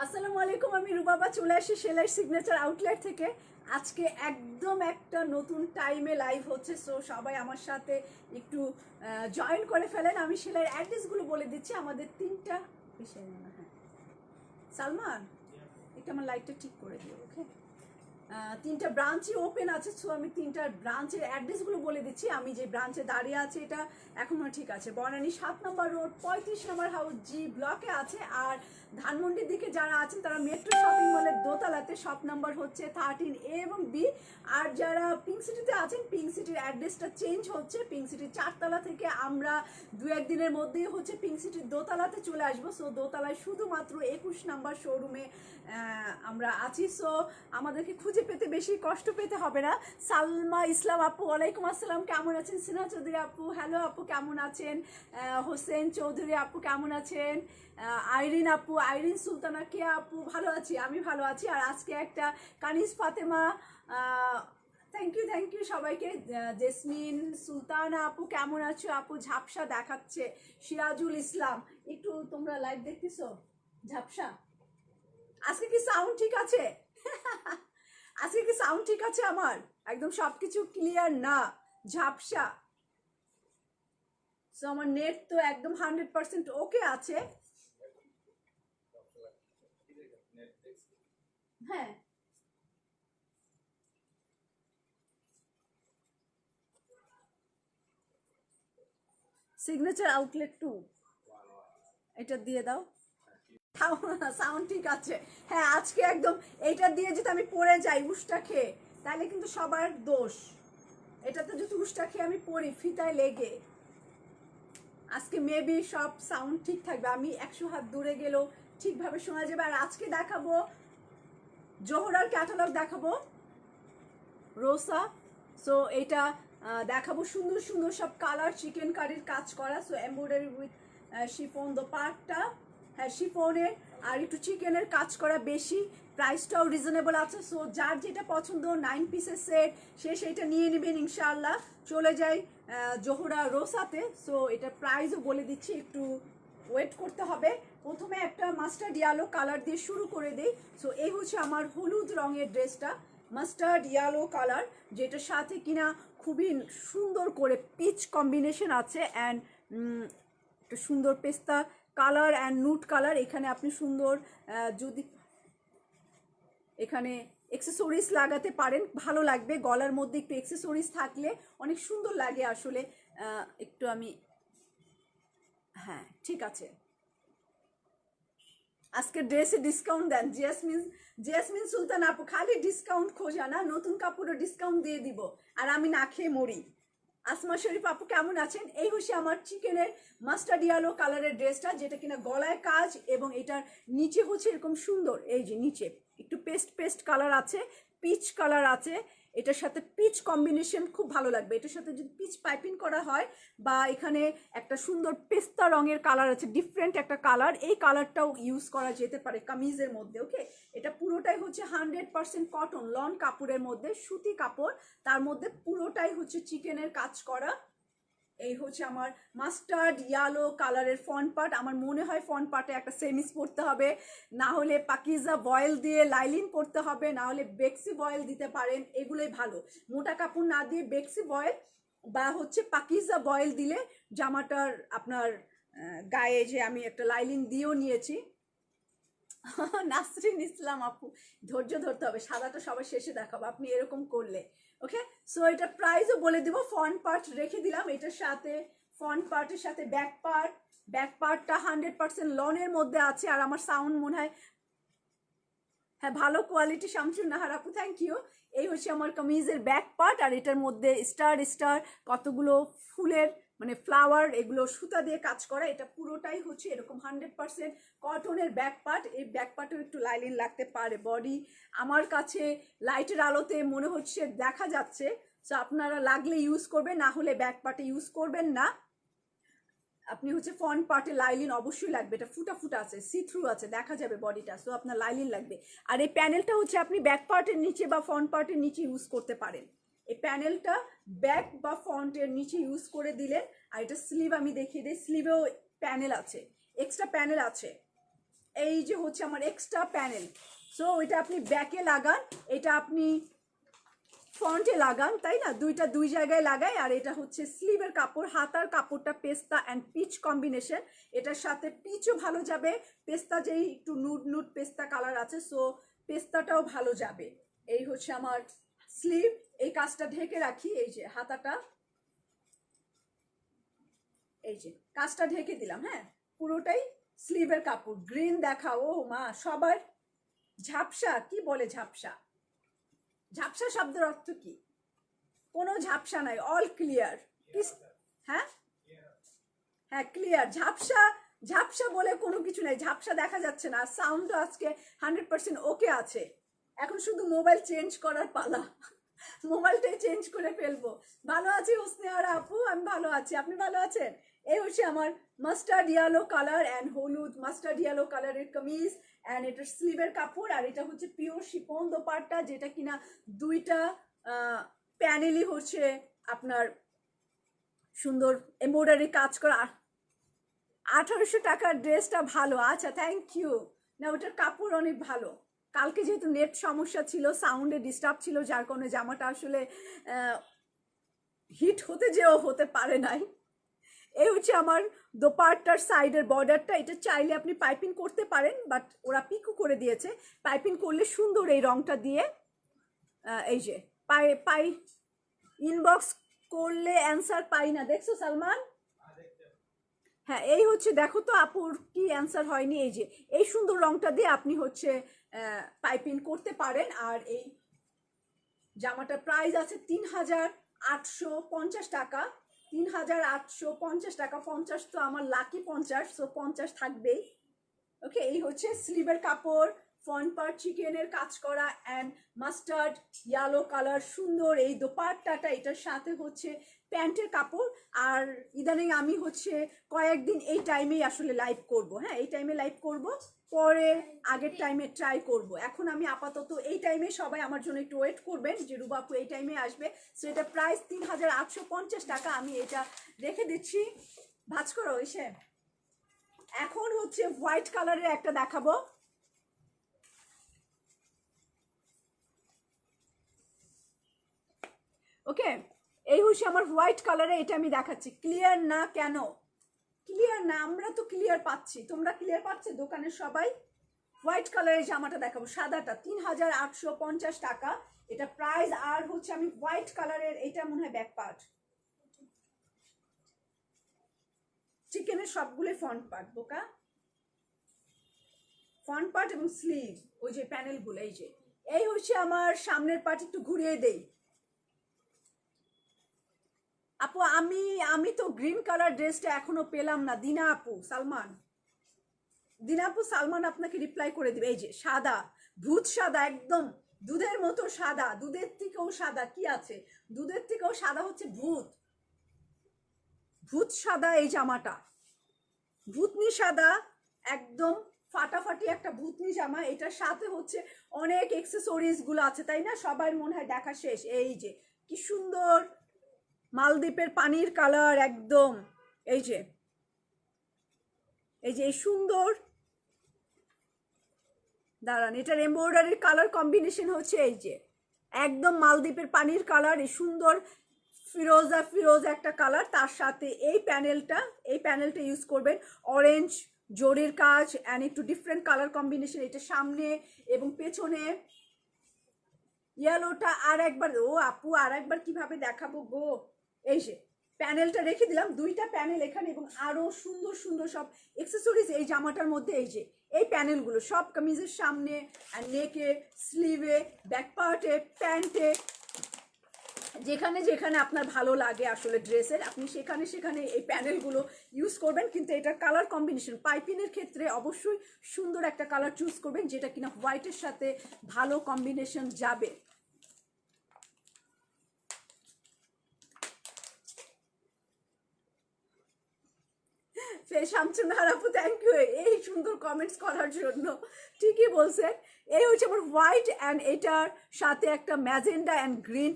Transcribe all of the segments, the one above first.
আসসালামু আলাইকুম, আমি রুবাবা চলে আসি সেলাই সিগনেচার আউটলেট থেকে। আজকে একদম একটা নতুন টাইমে লাইভ হচ্ছে, সো সবাই আমার সাথে একটু জয়েন করে ফেলেন। আমি সেলাইয়ের অ্যাড্রেসগুলো বলে দিচ্ছি। আমাদের তিনটা হ্যাঁ সালমান, এটা আমার লাইটটা ঠিক করে দিও, ওকে। তিনটা ব্রাঞ্চই ওপেন আছে, সো আমি তিনটা ব্রাঞ্চের অ্যাড্রেসগুলো বলে দিচ্ছি। আমি যে ব্রাঞ্চে দাঁড়িয়ে আছি এটা এখনও ঠিক আছে। বনানী 7 নম্বর রোড 35 নম্বর হাউস জি ব্লকে আছে। আর ধানমন্ডির দিকে যারা আছেন তারা মেট্রো শপিং মলের দোতলাতে, শপ নাম্বার হচ্ছে 13A এবং B। আর যারা পিঙ্ক সিটিতে আছেন, পিঙ্ক সিটির অ্যাড্রেসটা চেঞ্জ হচ্ছে। পিঙ্ক সিটির 4তলা থেকে আমরা 2-1 দিনের মধ্যেই হচ্ছে পিঙ্ক সিটির দোতলাতে চলে আসবো। সো দোতলায় শুধুমাত্র 21 নম্বর শোরুমে আমরা আছি। সো আমাদেরকে খুঁজে পেতে বেশি কষ্ট পেতে হবে না। সালমা ইসলাম আপু, ওয়ালাইকুম আসসালাম, কেমন আছেন? সিনা চৌধুরী আপু, হ্যালো আপু, কেমন আছেন? হোসেন চৌধুরী আপু, কেমন আছেন? আইরিন আপু, আইরিন সুলতানা কে আপু, ভালো আছি, আমি ভালো আছি। আর আজকে একটা কানিজ ফাতেমা, থ্যাংক ইউ সবাইকে। জেসমিন সুলতানা আপু, কেমন আছো আপু? ঝাপসা দেখাচ্ছে। সিরাজুল ইসলাম, একটু তোমরা লাইভ দেখতেছো? ঝাপসা। আজকে কি সাউন্ড ঠিক আছে? আজকে কি সাউন্ড ঠিক আছে আমার? একদম সবকিছু ক্লিয়ার না? ঝাপসা। সো আমার নেট তো একদম 100% ওকে আছে। হ্যাঁ, সিগনেচার আউটলেট 2 এটা দিয়ে দাও। সাউন্ড ঠিক আছে। হ্যাঁ, আজকে একদম এইটা দিয়ে যদি আমি পড়ে যাই উষ্টা খেয়ে, তাহলে কিন্তু সবার দোষ। এটাতে যদি উষ্টা খেয়ে আমি পড়ি ফিতায় লেগে, আজকে মেবি সব সাউন্ড ঠিক থাকবে। আমি 100 হাত দূরে গেলেও ঠিকভাবে শোনা যাবে। আর আজকে দেখাবো জোহরার ক্যাটালগ, দেখাবো রোসা। সো এটা দেখাবো সুন্দর সুন্দর সব কালার, চিকেন কারির কাজ করা। So embroidery with chiffon dupatta, হ্যাঁ শিফনের, আর একটু চিকেনের কাজ করা বেশি। প্রাইসটাও রিজনেবল আছে। সো যার যেটা পছন্দ 9 পিসের সেট, সে সেইটা নিয়ে নেবেন ইনশাআল্লাহ। চলে যাই জোহরা রোসাতে। সো এটা প্রাইসও বলে দিচ্ছি, একটু ওয়েট করতে হবে। প্রথমে একটা মাস্টার্ড ইয়েলো কালার দিয়ে শুরু করে দিই। সো এই হচ্ছে আমার হলুদ রঙের ড্রেসটা, মাস্টার্ড ইয়েলো কালার, যেটার সাথে কিনা খুবই সুন্দর করে পিচ কম্বিনেশন আছে। অ্যান্ড একটা সুন্দর পেস্তা কালার অ্যান্ড নুট কালার। এখানে আপনি সুন্দর যদি এখানে এক্সেসরিজ লাগাতে পারেন, ভালো লাগবে। গলার মধ্যে একটু এক্সেসরিজ থাকলে অনেক সুন্দর লাগে আসলে। একটু আমি, হ্যাঁ ঠিক আছে। আজকে ড্রেসে ডিসকাউন্ট দেন জেসমিন সুলতান আপু, খালি ডিসকাউন্ট খোঁজা না, নতুন কাপড়ও ডিসকাউন্ট দিয়ে দিব। আর আমি না খেয়ে মরি। আসমা শরীফ আপু, কেমন আছেন? এই হচ্ছে আমার চিকেনের মাস্টার্ড ইয়েলো কালারের ড্রেসটা, যেটা কিনা গলায় কাজ এবং এটার নিচে হচ্ছে এরকম সুন্দর, এই যে নিচে একটু পেস্ট পেস্ট কালার আছে, পিচ কালার আছে। এটার সাথে পিচ কম্বিনেশন খুব ভালো লাগবে। এটার সাথে যদি পিচ পাইপিং করা হয়, বা এখানে একটা সুন্দর পেস্তা রঙের কালার আছে, ডিফারেন্ট একটা কালার, এই কালারটাও ইউজ করা যেতে পারে কামিজের মধ্যে, ওকে। এটা পুরোটাই হচ্ছে 100% কটন লন কাপড়ের মধ্যে, সুতি কাপড়, তার মধ্যে পুরোটাই হচ্ছে চিকেনের কাজ করা। এই হচ্ছে আমার মাস্টার্ড ইয়েলো কালারের ফ্রন্ট পার্ট। আমার মনে হয় ফ্রন্ট পার্টে একটা সেমিস পরতে হবে, না হলে পাকিজা ভয়েল দিয়ে লাইলিন পরতে হবে, না হলে বেক্সি ভয়েল দিতে পারেন, এগুলোই ভালো। মোটা কাপড় না দিয়ে বেক্সি ভয়েল বা হচ্ছে পাকিজা ভয়েল দিলে জামাটার আপনার গায়ে, যে আমি একটা লাইলিন দিয়েও নিয়েছি। নাসরিন ইসলাম আপু, ধৈর্য ধরতে হবে, সাদাটা সবার শেষে দেখাবো আপনি এরকম করলে, ওকে। সো এটা প্রাইসও বলে দিব। ফ্রন্ট পার্ট রেখে দিলাম, এটার সাথে ফ্রন্ট পার্টের সাথে ব্যাক পার্টটা 100% লনের মধ্যে আছে। আর আমার সাউন্ড মনে হয়, হ্যাঁ ভালো কোয়ালিটি, শামসুন নাহার আপু, থ্যাংক ইউ। এই হচ্ছে আমার কামিজের ব্যাক পার্ট। আর এটার মধ্যে স্টার স্টার কতগুলো ফুলের মানে ফ্লাওয়ার, এগুলো সুতা দিয়ে কাজ করা। এটা পুরোটাই হচ্ছে এরকম 100% কটনের ব্যাক পার্ট। এই ব্যাক পার্টেও একটু লাইলিন লাগতে পারে। বডি আমার কাছে লাইটের আলোতে মনে হচ্ছে দেখা যাচ্ছে, সো আপনারা লাগলে ইউজ করবেন, না হলে ব্যাক পার্টে ইউজ করবেন না। আপনি হচ্ছে ফ্রন্ট পার্টে লাইলিন অবশ্যই লাগবে। এটা ফুটা ফুটা আছে, সি থ্রু আছে, দেখা যাবে বডিটা, সো আপনার লাইলিন লাগবে। আর এই প্যানেলটা হচ্ছে আপনি ব্যাক পার্টের নিচে বা ফ্রন্ট পার্টের নিচে ইউজ করতে পারেন। এই প্যানেলটা ব্যাক বা ফ্রন্টের নিচে ইউজ করে দিলেন। আর এটা স্লিভ আমি দেখিয়ে দিই, স্লিভেও প্যানেল আছে, এক্সট্রা প্যানেল আছে। এই যে হচ্ছে আমার এক্সট্রা প্যানেল। সো এটা আপনি ব্যাকে লাগান, এটা আপনি ফ্রন্টে লাগান, তাই না, দুইটা দুই জায়গায় লাগাই। আর এটা হচ্ছে স্লিভের কাপড়, হাতার কাপড়টা পেস্তা অ্যান্ড পিচ কম্বিনেশন, এটার সাথে পিচও ভালো যাবে, পেস্তা যেই একটু নুড নুড পেস্তা কালার আছে, সো পেস্তাটাও ভালো যাবে। এই হচ্ছে আমার স্লিভ, এই কাজটা ঢেকে রাখি, এই যে হাতাটা, এই যে কাজটা ঢেকে দিলাম। হ্যাঁ, পুরোটাই স্লিভের কাপড়, গ্রিন দেখা, ও মা, সবার ঝাপসা, কি বলে ঝাপসা, ঝাপসা শব্দের অর্থ কি? কোনো ঝাপসা নাই, অল ক্লিয়ার। হ্যাঁ হ্যাঁ, ক্লিয়ার। ঝাপসা, ঝাপসা বলে কোনো কিছু নাই, ঝাপসা দেখা যাচ্ছে না। সাউন্ডও আজকে 100% ওকে আছে। এখন শুধু মোবাইল চেঞ্জ করার পালা, মোবাইলটাই চেঞ্জ করে ফেলবো। ভালো আছি হোসনেহারা আপু, আমি ভালো আছি, আপনি ভালো আছেন? এই হচ্ছে আমার মাস্টার্ড ইয়েলো কালার অ্যান্ড হলুদ মাস্টার্ড ইয়েলো কালারের কামিজ অ্যান্ড এটার স্লিভের কাপড়। আর এটা হচ্ছে পিওর শিফন দোপাট্টা, যেটা কিনা দুইটা প্যানেলই হচ্ছে আপনার সুন্দর এমব্রয়ডারি কাজ করা। 1800 টাকার ড্রেসটা ভালো, আচ্ছা থ্যাংক ইউ। না, ওটার কাপড় অনেক ভালো। কালকে যেহেতু নেট সমস্যা ছিল, সাউন্ডে ডিস্টার্ব ছিল, যার কারণে জামাটা আসলে হিট হতে যেও হতে পারে নাই। এই হচ্ছে আমার দোপাট্টার সাইডের বর্ডারটা, এটা চাইলে আপনি পাইপিং করতে পারেন, বাট ওরা পিকু করে দিয়েছে। পাইপিং করলে সুন্দর এই রংটা দিয়ে, এই যে পাই ইনবক্স করলে অ্যান্সার পাই না, দেখছো সালমান? হ্যাঁ, এই হচ্ছে দেখো তো আপুর কি অ্যান্সার হয়নি। এই যে এই সুন্দর রংটা দিয়ে আপনি হচ্ছে পাইপিং করতে পারেন। আর এই জামাটার প্রাইস আছে 3850 টাকা। 3850 টাকা, 50 তো আমার লাকি 50, সো 50 থাকবেই। ওকে, এই হচ্ছে স্লিভের কাপড়, ফ্রন্ট পার্ট চিকেনের কাজ করা অ্যান্ড মাস্টার্ড ইয়েলো কালার, সুন্দর এই দোপাট্টাটা, এটার সাথে হচ্ছে প্যান্টের কাপড়। আর ইদানিং আমি হচ্ছে কয়েকদিন এই টাইমেই আসলে লাইভ করব। হ্যাঁ, এই টাইমে লাইভ করব, পরে আগের টাইমে ট্রাই করব। এখন আমি আপাতত এই টাইমে, সবাই আমার জন্য একটু ওয়েট করবেন যে রুবাপু এই টাইমে আসবে। সো এটা প্রাইস 3850 টাকা, আমি এটা রেখে দিচ্ছি। ভাজ করো এসে। এখন হচ্ছে হোয়াইট কালারের একটা দেখাবো। ওকে, এই হচ্ছে আমার হোয়াইট কালারে, এটা আমি দেখাচ্ছি। ক্লিয়ার না কেন? ক্লিয়ার না, আমরা তো ক্লিয়ার পাচ্ছি, তোমরা ক্লিয়ার পাচ্ছে দোকানের সবাই? হোয়াইট কালারের জামাটা দেখাবো, সাদাটা 3850 টাকা এটা প্রাইস। আর হচ্ছে আমি হোয়াইট কালারের, এটা মনে হয় ব্যাক পার্ট, চিকেনের সবগুলো ফ্রন্ট পার্ট, বোকা ফ্রন্ট পার্ট এবং স্লিভ, ওই যে প্যানেলগুলো, এই যে এই হচ্ছে আমার সামনের পার্ট, একটু ঘুরিয়ে দেই আপু। আমি তো গ্রিন কালার ড্রেসটা এখনো পেলাম না। দিনা আপু, সালমান, দিনা আপু সালমান আপনাকে রিপ্লাই করে দিবে। এই যে সাদা, ভূত সাদা, একদম দুধের মতো সাদা, দুধের থেকেও সাদা কি আছে, দুধের থেকেও সাদা হচ্ছে ভূত, ভূত সাদা এই জামাটা, ভূতনি সাদা, একদম ফাটাফাটি একটা ভূতনি জামা। এটার সাথে হচ্ছে অনেক এক্সেসরিজ গুলো আছে, তাই না, সবার মনে হয় দেখা শেষ। এই যে কি সুন্দর মালদ্বীপের পানির কালার, একদম এই যে, এই যে এই সুন্দর, দাঁড়ান, এটার এমব্রয়ডারির কালার কম্বিনেশন হচ্ছে এই যে একদম মালদ্বীপের পানির কালার, এই সুন্দর ফিরোজা ফিরোজা একটা কালার। তার সাথে এই প্যানেলটা ইউজ করবেন, অরেঞ্জ জরির কাজ অ্যান্ড একটু ডিফারেন্ট কালার কম্বিনেশন। এটা সামনে এবং পেছনে ইয়েলোটা। আর একবার, ও আপু আর একবার কিভাবে দেখাবো গো, এই যে প্যানেলটা রেখে দিলাম, দুইটা প্যানেল এখানে, এবং আরো সুন্দর সুন্দর সব এক্সেসরিজ এই জামাটার মধ্যে। এই যে এই প্যানেলগুলো সব কামিজের সামনে, নেকে, স্লিভে, ব্যাক পার্টে, প্যান্টে, যেখানে যেখানে আপনার ভালো লাগে আসলে ড্রেসের, আপনি সেখানে সেখানে এই প্যানেলগুলো ইউজ করবেন। কিন্তু এটার কালার কম্বিনেশন পাইপিনের ক্ষেত্রে অবশ্যই সুন্দর একটা কালার চুজ করবেন, যেটা কিনা হোয়াইটের সাথে ভালো কম্বিনেশন যাবে। শামসুন্নাহার আপু, থ্যাংক ইউ এই সুন্দর কমেন্টস করার জন্য। ঠিকই বলছেন। এই হচ্ছে আমার হোয়াইট অ্যান্ড এটার সাথে একটা magenta and green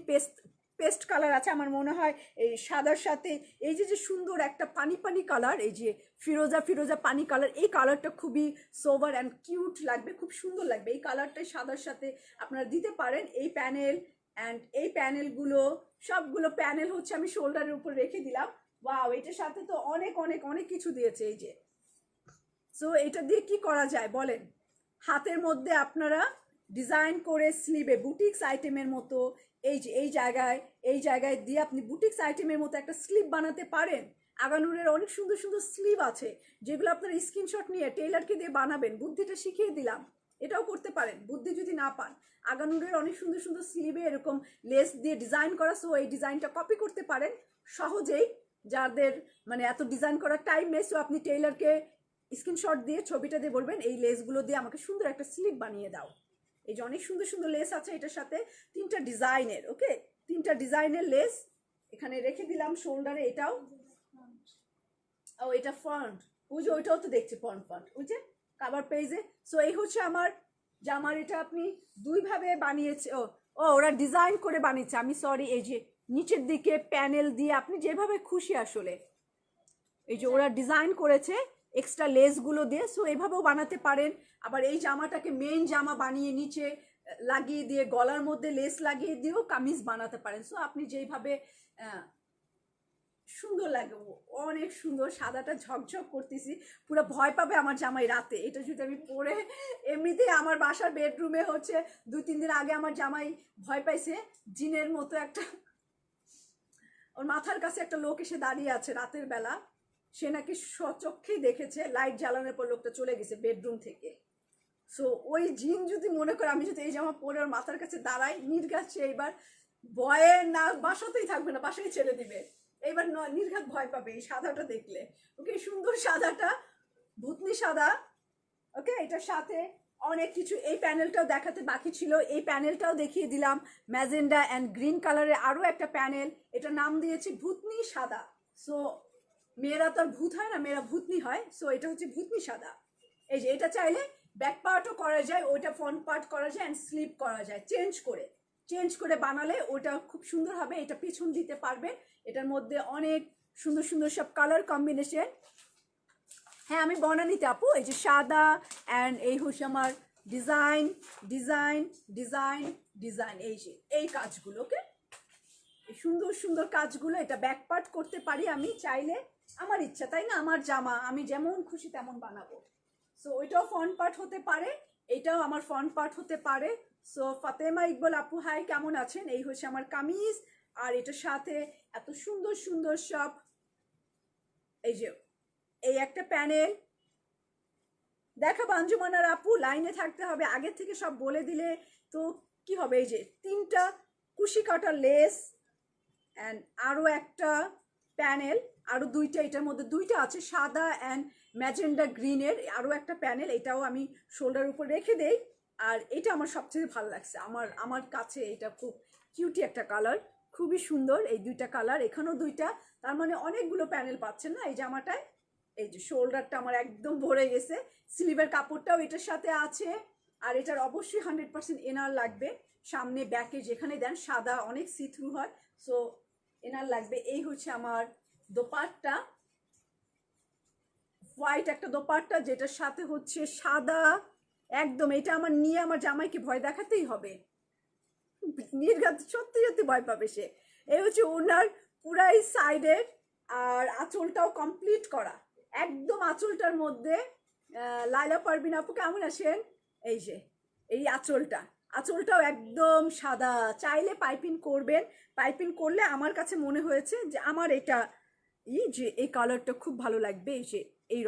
paste colour আছে আমার মনে হয় এই সাদার সাথে এই যে যে সুন্দর একটা পানি পানি কালার, এই যে ফিরোজা ফিরোজা পানি কালার, এই কালারটা খুবই সোভার অ্যান্ড কিউট লাগবে, খুব সুন্দর লাগবে। এই কালারটাই সাদার সাথে আপনারা দিতে পারেন। এই প্যানেল অ্যান্ড এই প্যানেলগুলো সবগুলো প্যানেল হচ্ছে আমি শোল্ডারের উপর রেখে দিলাম। ওয়াও, এটার সাথে তো অনেক অনেক অনেক কিছু দিয়েছে এই যে। সো এটা দিয়ে কি করা যায় বলেন? হাতের মধ্যে আপনারা ডিজাইন করে স্লিভে বুটিক্স আইটেমের মতো এই যে এই জায়গায় দিয়ে আপনি বুটিক্স আইটেমের মতো একটা স্লিভ বানাতে পারেন। আগানুরের অনেক সুন্দর সুন্দর স্লিভ আছে যেগুলো আপনারা স্ক্রিনশট নিয়ে টেইলারকে দিয়ে বানাবেন। বুদ্ধিটা শিখিয়ে দিলাম, এটাও করতে পারেন বুদ্ধি যদি না পান। আগানুরের অনেক সুন্দর সুন্দর স্লিভে এরকম লেস দিয়ে ডিজাইন করা, সো এই ডিজাইনটা কপি করতে পারেন সহজেই, যাদের মানে এত ডিজাইন করার টাইম নেই। সো আপনি টেইলারকে স্ক্রিনশট দিয়ে ছবিটা দিয়ে বলবেন এই লেসগুলো দিয়ে আমাকে সুন্দর একটা স্লিভ বানিয়ে দাও। এই যে অনেক সুন্দর সুন্দর লেস আছে এটার সাথে, 3টা ডিজাইনের, ওকে 3টা ডিজাইনের লেস এখানে রেখে দিলাম শোল্ডারে। এটাও ও এটা ফ্রন্ট, ওই যে ওইটাও তো দেখছি ফ্রন্ট ওই যে কাভার পেজে। সো এই হচ্ছে আমার জামার, এটা আপনি দুইভাবে বানিয়েছে। ও ও ওরা ডিজাইন করে বানিয়েছে, আমি সরি। এই যে নিচের দিকে প্যানেল দিয়ে আপনি যেভাবে খুশি আসলে এই যে ওরা ডিজাইন করেছে এক্সট্রা লেসগুলো দিয়ে, সো এভাবেও বানাতে পারেন। আবার এই জামাটাকে মেন জামা বানিয়ে নিচে লাগিয়ে দিয়ে গলার মধ্যে লেস লাগিয়ে দিয়েও কামিজ বানাতে পারেন। সো আপনি যেইভাবে সুন্দর লাগে, অনেক সুন্দর। সাদাটা ঝকঝক করতেছি, পুরো ভয় পাবে আমার জামাই রাতে এটা যদি আমি পরে। এমনিতেই আমার বাসার বেডরুমে হচ্ছে 2-3 দিন আগে আমার জামাই ভয় পাইছে, জিনের মতো একটা, ওর মাথার কাছে একটা লোক এসে দাঁড়িয়ে আছে রাতের বেলা, সে নাকি স্বচক্ষেই দেখেছে, লাইট জ্বালানোর পর লোকটা চলে গেছে বেডরুম থেকে। সো ওই জিন যদি মনে করে আমি যদি এই জামা পরে ওর মাথার কাছে দাঁড়াই, নির্ঘাত সে এইবার ভয়ে না বাসাতেই থাকবে না, বাসায় ছেড়ে দিবে। এইবার নির্ঘাত ভয় পাবে এই সাদাটা দেখলে। ওকে, সুন্দর সাদাটা ভুতনি সাদা। ওকে, এটার সাথে অনেক কিছু, এই প্যানেলটাও দেখাতে বাকি ছিল, এই প্যানেলটাও দেখিয়ে দিলাম। ম্যাজেন্ডা অ্যান্ড গ্রিন কালারের আরও একটা প্যানেল, এটার নাম দিয়েছি ভুতনি সাদা। সো মেয়েরা তো আর ভূত হয় না, মেয়েরা ভূতনি হয়। সো এটা হচ্ছে ভূতনি সাদা। এই যে এটা চাইলে ব্যাক পার্টও করা যায়, ওইটা ফ্রন্ট পার্ট করা যায় অ্যান্ড স্লিপ করা যায়, চেঞ্জ করে বানালে ওটা খুব সুন্দর হবে। এটা পিছন দিতে পারবেন, এটার মধ্যে অনেক সুন্দর সুন্দর সব কালার কম্বিনেশন। হ্যাঁ আমি বনানীতে আপু, এই যে সাদা অ্যান্ড এই হচ্ছে আমার ডিজাইন ডিজাইন ডিজাইন ডিজাইন, এই যে এই কাজগুলো, ওকে এই সুন্দর সুন্দর কাজগুলো। এটা ব্যাক পার্ট করতে পারি আমি চাইলে, আমার ইচ্ছা তাই না, আমার জামা আমি যেমন খুশি তেমন বানাবো। সো ওইটাও ফ্রন্ট পার্ট হতে পারে, এটাও আমার ফ্রন্ট পার্ট হতে পারে। সো ফাতেমা ইকবাল আপু হাই, কেমন আছেন? এই হচ্ছে আমার কামিজ, আর এটার সাথে এত সুন্দর সুন্দর সব, এই যে এই একটা প্যানেল দেখাবো। আঞ্জুমানার আপু লাইনে থাকতে হবে, আগে থেকে সব বলে দিলে তো কি হবে। এই যে 3টা কুশি কাটা লেস অ্যান্ড আরও একটা প্যানেল, আরও 2টা, এটার মধ্যে 2টা আছে সাদা অ্যান্ড ম্যাজেন্ডা গ্রিনের আরও একটা প্যানেল, এটাও আমি শোল্ডার উপর রেখে দেই। আর এটা আমার সবচেয়ে ভালো লাগছে, আমার কাছে এটা খুব কিউটি একটা কালার, খুবই সুন্দর এই 2টা কালার, এখানেও 2টা, তার মানে অনেকগুলো প্যানেল পাচ্ছেন না এই জামাটায়। এই যে শোল্ডারটা আমার একদম ভরে গেছে, স্লিভের কাপড়টাও এটার সাথে আছে। আর এটার অবশ্যই 100% এনার লাগবে, সামনে ব্যাকে যেখানে দেন সাদা অনেক সি থ্রু হয়, সো এনার লাগবে। এই হচ্ছে আমার দোপাট্টা, হোয়াইট একটা দোপাট্টা যেটার সাথে হচ্ছে সাদা একদম। এটা আমার নিয়ে আমার জামাইকে ভয় দেখাতেই হবে, নির্ঘাত সত্যি সত্যি ভয় পাবে সে। এই হচ্ছে ওনার পুরাই সাইডের, আর আঁচলটাও কমপ্লিট করা একদম। আঁচলটার মধ্যে লাইলা পারবিন আপু কেমন আছেন? এই যে এই আঁচলটাও একদম সাদা, চাইলে পাইপিং করবেন। পাইপিং করলে আমার কাছে মনে হয়েছে যে আমার এটা যে এই কালারটা খুব ভালো লাগবে। এই যে এই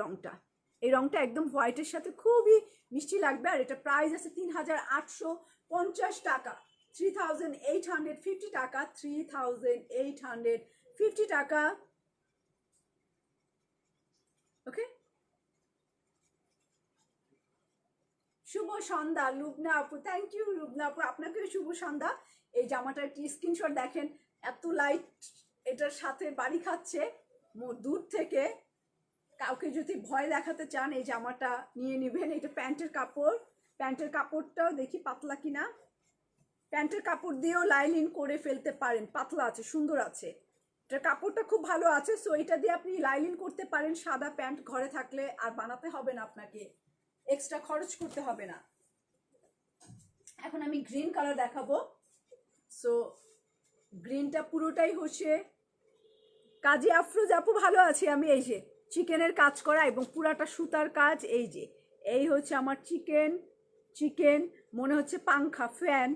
রংটা একদম হোয়াইটের সাথে খুবই মিষ্টি লাগবে। আর এটা প্রাইস আছে 3850 টাকা, 3850 টাকা, 3850 টাকা। ওকে, শুভ সন্ধ্যা লুবনা আপু, থ্যাংক ইউ লুবনা আপু, আপনাকেও শুভ সন্ধ্যা। এই জামাটার একটি স্ক্রিনশট দেখেন, এত লাইট এটার সাথে বাড়ি খাচ্ছে দূর থেকে। কাউকে যদি ভয় দেখাতে চান এই জামাটা নিয়ে নেবেন। এটা প্যান্টের কাপড়টাও দেখি পাতলা কিনা, প্যান্টের কাপড় দিয়েও লাইলিন করে ফেলতে পারেন, পাতলা আছে, সুন্দর আছে, এটার কাপড়টা খুব ভালো আছে। সো এটা দিয়ে আপনি লাইলিন করতে পারেন সাদা প্যান্ট ঘরে থাকলে, আর বানাতে হবে না আপনাকে, এক্সট্রা খরচ করতে হবে না। এখন আমি গ্রিন কালার দেখাবো। সো গ্রিনটা পুরোটাই হচ্ছে কাজী আফরোজ আপু ভালো আছি আমি। এই যে চিকেনের কাজ করা এবং পুরাটা সুতার কাজ। এই হচ্ছে আমার চিকেন মনে হচ্ছে পাংখা, ফ্যান,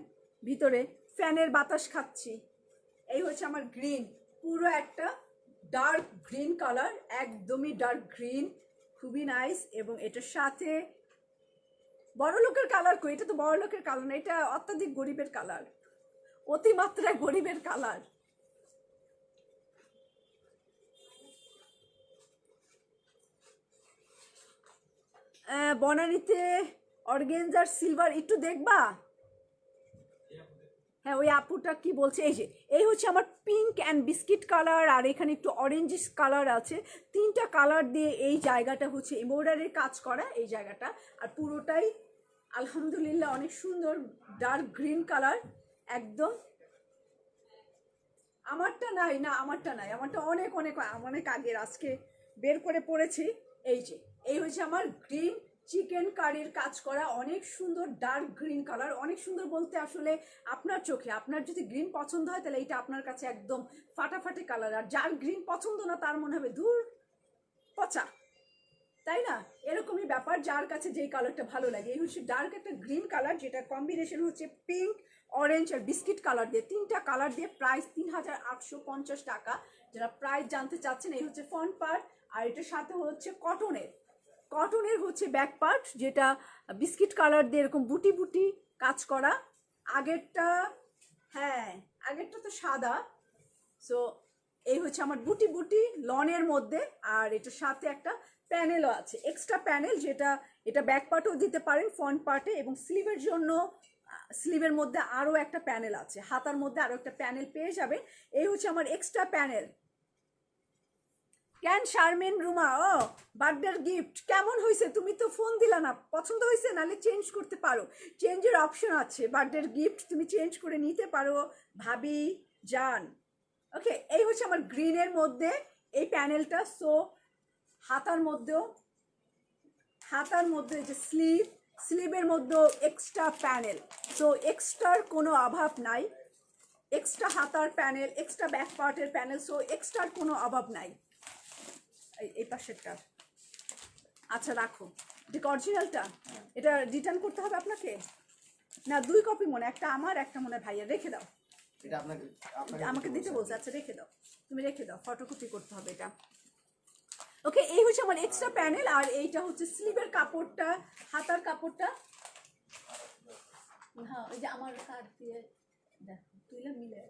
ভিতরে ফ্যানের বাতাস খাচ্ছি। এই হচ্ছে আমার গ্রিন, পুরো একটা ডার্ক গ্রিন কালার, একদমই ডার্ক গ্রিন, খুবই নাইস। এবং এটার সাথে বড় লোকের কালার কই, এটা তো বড় লোকের কালার না, এটা অত্যাধিক গরিবের কালার, অতিমাত্রায় গরিবের কালার। বনানীতে অর্গেঞ্জার সিলভার একটু দেখবা? হ্যাঁ ওই আপুটা কি বলছে। এই হচ্ছে আমার পিঙ্ক অ্যান্ড বিস্কিট কালার, আর এখানে একটু অরেঞ্জিস কালার আছে, তিনটা কালার দিয়ে এই জায়গাটা হচ্ছে এমব্রয়ডারির কাজ করা এই জায়গাটা। আর পুরোটাই আলহামদুলিল্লাহ অনেক সুন্দর ডার্ক গ্রিন কালার একদম। আমারটা নাই, না আমারটা নাই, আমারটা অনেক অনেক অনেক আগের, আজকে বের করে পড়েছি। এই হচ্ছে আমার গ্রিন চিকেন কারির কাজ করা, অনেক সুন্দর ডার্ক গ্রিন কালার, অনেক সুন্দর বলতে আসলে আপনার চোখে, আপনার যদি গ্রিন পছন্দ হয় তাহলে এইটা আপনার কাছে একদম ফাটাফাটি কালার, আর যার গ্রিন পছন্দ না তার মনে হবে দূর পচা, তাই না? এরকমই ব্যাপার, যার কাছে যেই কালারটা ভালো লাগে। এই হচ্ছে ডার্ক একটা গ্রিন কালার, যেটা কম্বিনেশন হচ্ছে পিঙ্ক, অরেঞ্জ আর বিস্কিট কালার দিয়ে, তিনটা কালার দিয়ে প্রাইস 3850 টাকা। যারা প্রাইস জানতে চাচ্ছেন, এই হচ্ছে ফ্রন্ট পার্ট, আর এটার সাথে হচ্ছে কটনের হচ্ছে ব্যাক পার্ট, যেটা বিস্কিট কালার দিয়ে এরকম বুটি বুটি কাজ করা। আগেরটা, হ্যাঁ আগেরটা তো সাদা। সো এই হচ্ছে আমার বুটি বুটি লনের মধ্যে, আর এটার সাথে একটা প্যানেলও আছে, এক্সট্রা প্যানেল, যেটা এটা ব্যাক পার্টও দিতে পারেন ফ্রন্ট পার্টে, এবং স্লিভের জন্য স্লিভের মধ্যে আরও একটা প্যানেল আছে, হাতার মধ্যে আরও একটা প্যানেল পেয়ে যাবেন। এই হচ্ছে আমার এক্সট্রা প্যানেল। কেন শারমিন রুমা, ও বার্থডের গিফট কেমন হয়েছে? তুমি তো ফোন দিলা না, পছন্দ হয়েছে? নাহলে চেঞ্জ করতে পারো, চেঞ্জের অপশন আছে, বার্থডের গিফট তুমি চেঞ্জ করে নিতে পারো ভাবি জান। ওকে, এই হচ্ছে আমার গ্রিনের মধ্যে এই প্যানেলটা। সো হাতার মধ্যে যে স্লিভের মধ্যে এক্সট্রা প্যানেল, সো এক্সট্রার কোনো অভাব নাই, এক্সট্রা হাতার প্যানেল, এক্সট্রা ব্যাক পার্টের প্যানেল, সো এক্সট্রার কোনো অভাব নাই। এই পাশেরটা আচ্ছা রাখো, এটা অরিজিনালটা, এটা রিটার্ন করতে হবে আপনাকে না? 2 কপি মনে, একটা আমার একটা মনে ভাইয়া, রেখে দাও, এটা আমাকে দিতে বলছে। আচ্ছা রেখে দাও, তুমি রেখে দাও, ফটোকপি করতে হবে এটা। ওকে, এই হচ্ছে আমার এক্সট্রা প্যানেল, আর এইটা হচ্ছে স্লিভের কাপড়টা, হাতার কাপড়টা। হ্যাঁ ওই যে আমার কার্ড দিয়ে দেখো, তুইলে মিলে।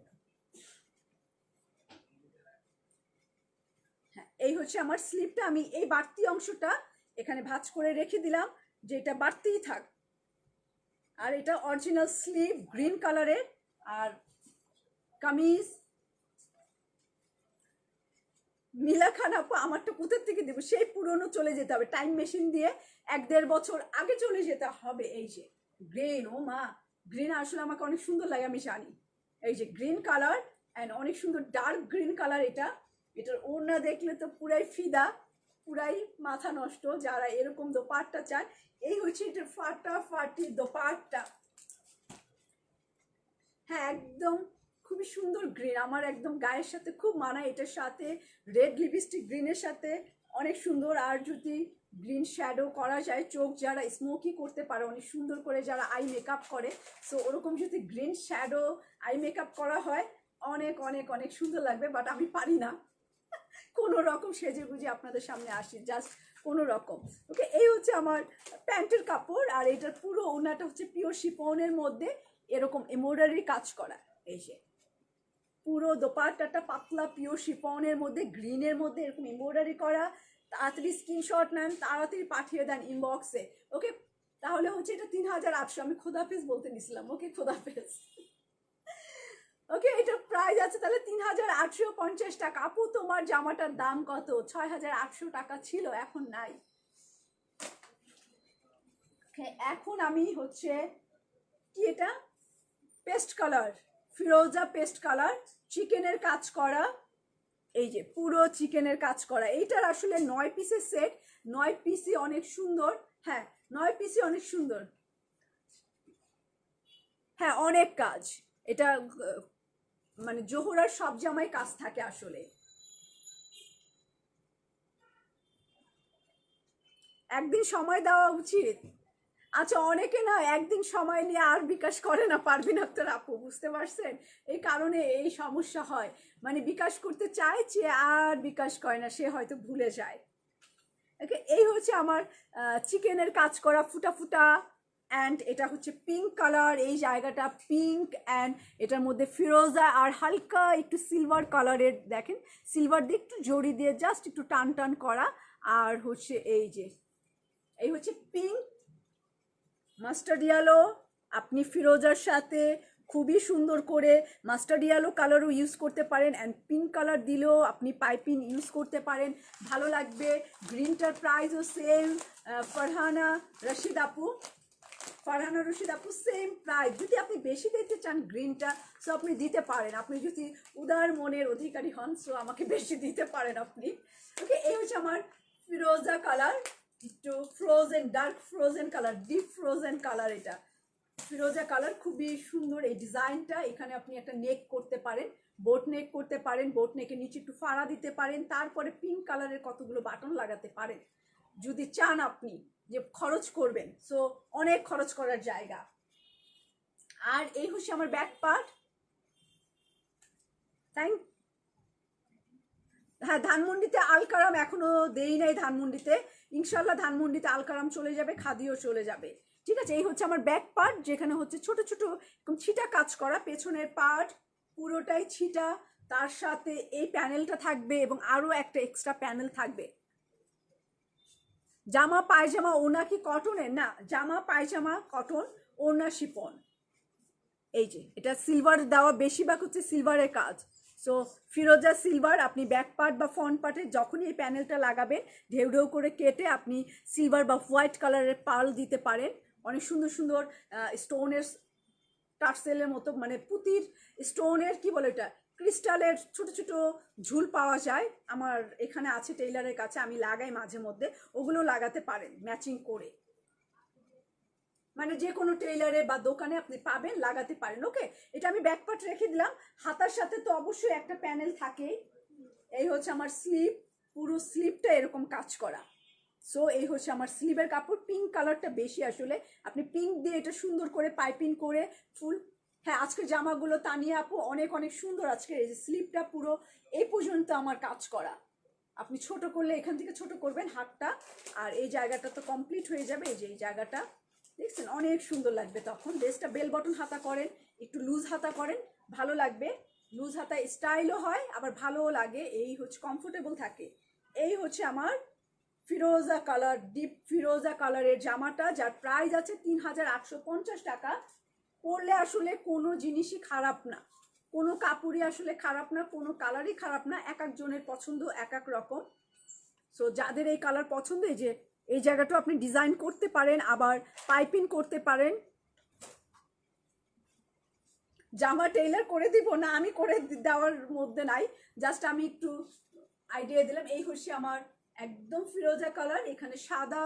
হ্যাঁ এই হচ্ছে আমার স্লিভটা, আমি এই বাড়তি অংশটা এখানে ভাঁজ করে রেখে দিলাম, যে এটা বাড়তিই থাক। আর এটা অরিজিনাল স্লিভ গ্রিন কালারের, আর কামিজ। মিলা খান আপু আমারটা কোথার থেকে দেবো? সেই পুরনো চলে যেতে হবে, টাইম মেশিন দিয়ে 1-1.5 বছর আগে চলে যেতে হবে। এই যে গ্রিন, ও মা গ্রিন আসলে আমাকে অনেক সুন্দর লাগে, আমি জানি। এই যে গ্রিন কালার অ্যান্ড অনেক সুন্দর ডার্ক গ্রিন কালার, এটার ওড়না দেখলে তো পুরাই ফিদা, পুরাই মাথা নষ্ট যারা এরকম দোপাট্টা চান। এই হচ্ছে এটার ফাটাফাটি দোপাট্টা, হ্যাঁ একদম খুবই সুন্দর গ্রিন, আমার একদম গায়ের সাথে খুব মানায়। এটার সাথে রেড লিপস্টিক গ্রিনের সাথে অনেক সুন্দর, আর যদি গ্রিন শ্যাডো করা যায়, চোখ যারা স্মোকি করতে পারে অনেক সুন্দর করে, যারা আই মেকআপ করে, সো ওরকম যদি গ্রিন শ্যাডো আই মেকআপ করা হয় অনেক অনেক অনেক সুন্দর লাগবে। বাট আমি পারি না, কোনো রকম সেজে গুজে আপনাদের সামনে আসি, জাস্ট কোনো রকম। ওকে, এই হচ্ছে আমার প্যান্টের কাপড়, আর এটার পুরো ওনাটা হচ্ছে পিওর শিফনের মধ্যে এরকম এমব্রয়ডারি কাজ করা। এই যে পুরো দোপাট্টাটা পাতলা পিওর শিফনের মধ্যে গ্রিনের মধ্যে এরকম এমব্রয়ডারি করা। তাড়াতাড়ি স্ক্রিনশট নেন, তাড়াতাড়ি পাঠিয়ে দেন ইনবক্সে। ওকে, তাহলে হচ্ছে এটা 3800, আমি খোদাফেজ বলতে নিছিলাম। ওকে খোদাফেজ। ওকে, এটার প্রাইস আছে তাহলে 3850 টাকা। আপু তোমার জামাটার দাম কত? 6800 টাকা ছিল, এখন নাই। এখন আমি হচ্ছে কি, এটা পেস্ট কালার, ফিরোজা পেস্ট কালার, চিকেনের কাজ করা, এই যে পুরো চিকেনের কাজ করা। এইটার আসলে 9 পিসের সেট, 9 পিসই অনেক সুন্দর। হ্যাঁ, 9 পিসই অনেক সুন্দর। হ্যাঁ, অনেক কাজ এটা, মানে জোহরার সব জামাই কাজ থাকে আসলে। একদিন সময় দেওয়া উচিত। আচ্ছা, অনেকে না একদিন সময় নিয়ে আর বিকাশ করে না, পারবিন আক্তার আপু, বুঝতে পারছেন? এই কারণে এই সমস্যা হয়, মানে বিকাশ করতে চায় যে আর বিকাশ করে না, সে হয়তো ভুলে যায়। ওকে, এই হচ্ছে আমার চিকেনের কাজ করা ফুটা ফুটা। অ্যান্ড এটা হচ্ছে পিঙ্ক কালার, এই জায়গাটা পিঙ্ক, অ্যান্ড এটার মধ্যে ফিরোজা আর হালকা একটু সিলভার কালারের, দেখেন সিলভার দিয়ে একটু জড়ি দিয়ে জাস্ট একটু টান টান করা। আর হচ্ছে এই হচ্ছে পিঙ্ক মাস্টার্ড ইয়েলো। আপনি ফিরোজার সাথে খুবই সুন্দর করে মাস্টার্ড ইয়েলো কালারও ইউজ করতে পারেন, অ্যান্ড পিঙ্ক কালার দিলেও আপনি পাইপিং ইউজ করতে পারেন, ভালো লাগবে। গ্রিনটার প্রাইসও সেম। ফারহানা রশিদ আপু সেম প্রাইস। যদি আপনি বেশি দিতে চান গ্রিনটা, সো আপনি দিতে পারেন, আপনি যদি উদার মনের অধিকারী হন, সো আমাকে বেশি দিতে পারেন আপনি। ওকে, এই হচ্ছে আমার ফিরোজা কালার, একটু frozen, dark frozen colour, deep frozen colour. এটা ফিরোজা কালার, খুবই সুন্দর এই ডিজাইনটা। এখানে আপনি একটা নেক করতে পারেন, বোট নেক করতে পারেন, বোট নেকের নিচে একটু ফাড়া দিতে পারেন, তারপরে পিঙ্ক কালারের কতগুলো বাটন লাগাতে পারেন যদি চান আপনি যে খরচ করবেন। সো অনেক খরচ করার জায়গা। আর এই হচ্ছে আমার ব্যাক পার্ট। থ্যাংক। হ্যাঁ, ধানমন্ডিতে আলকারাম এখনো দেই নাই, ধানমন্ডিতে ইনশাল্লাহ ধানমন্ডিতে আলকারাম চলে যাবে, খাদিও চলে যাবে। ঠিক আছে, এই হচ্ছে আমার ব্যাক পার্ট, যেখানে হচ্ছে ছোট ছোট ছিটা কাজ করা, পেছনের পার্ট পুরোটাই ছিটা, তার সাথে এই প্যানেলটা থাকবে এবং আরো একটা এক্সট্রা প্যানেল থাকবে। জামা পায়জামা ওনা কি কটনের? না, জামা পায়জামা কটন, ওনা শিফন। এই যে এটা সিলভার দেওয়া, বেশিরভাগ হচ্ছে সিলভারের কাজ। সো ফিরোজা সিলভার, আপনি ব্যাক পার্ট বা ফ্রন্ট পার্টে যখনই এই প্যানেলটা লাগাবেন, ঢেউ ঢেউ করে কেটে আপনি সিলভার বা হোয়াইট কালারের পার্ল দিতে পারেন। অনেক সুন্দর সুন্দর স্টোনের টার্সেলের মতো, মানে পুঁতির স্টোনের কি বলে এটা, ক্রিস্টালের ছোট ছোট ঝুল পাওয়া যায়, আমার এখানে আছে টেইলারের কাছে, আমি লাগাই মাঝে মধ্যে, ওগুলো লাগাতে পারেন ম্যাচিং করে, মানে যে কোনো টেইলারে বা দোকানে আপনি পাবেন, লাগাতে পারেন। ওকে, এটা আমি ব্যাক পার্ট রেখে দিলাম। হাতার সাথে তো অবশ্যই একটা প্যানেল থাকেই। এই হচ্ছে আমার স্লিভ, পুরো স্লিভটা এরকম কাজ করা। সো এই হচ্ছে আমার স্লিভের কাপড়, পিঙ্ক কালারটা বেশি আসলে, আপনি পিঙ্ক দিয়ে এটা সুন্দর করে পাইপিং করে ফুল। হ্যাঁ, আজকের জামাগুলো তানিয়া আপু অনেক অনেক সুন্দর। আজকে এই যে স্লিভটা পুরো এই পর্যন্ত আমার কাজ করা, আপনি ছোট করলে এখান থেকে ছোট করবেন হাতটা, আর এই জায়গাটা তো কমপ্লিট হয়ে যাবে। এই যে এই জায়গাটা দেখছেন, অনেক সুন্দর লাগবে তখন। ড্রেসটা বেল বটন হাতা করেন, একটু লুজ হাতা করেন, ভালো লাগবে। লুজ হাতা স্টাইলও হয়, আবার ভালোও লাগে, এই হচ্ছে কমফোর্টেবল থাকে। এই হচ্ছে আমার ফিরোজা কালার, ডিপ ফিরোজা কালারের জামাটা, যার প্রাইস আছে 3850 টাকা। পরলে আসলে কোনো জিনিসই খারাপ না, কোনো কাপড়ই আসলে খারাপ না, কোনো কালারই খারাপ না, এক একজনের পছন্দ এক এক রকম। সো যাদের এই কালার পছন্দ, এই যে এই জায়গাটা আপনি ডিজাইন করতে পারেন, আবার পাইপিং করতে পারেন। জামা টেইলার করে দিব না, আমি করে দেওয়ার মধ্যে নাই, জাস্ট আমি একটু আইডিয়া দিলাম। এই হচ্ছে আমার একদম ফিরোজা কালার, এখানে সাদা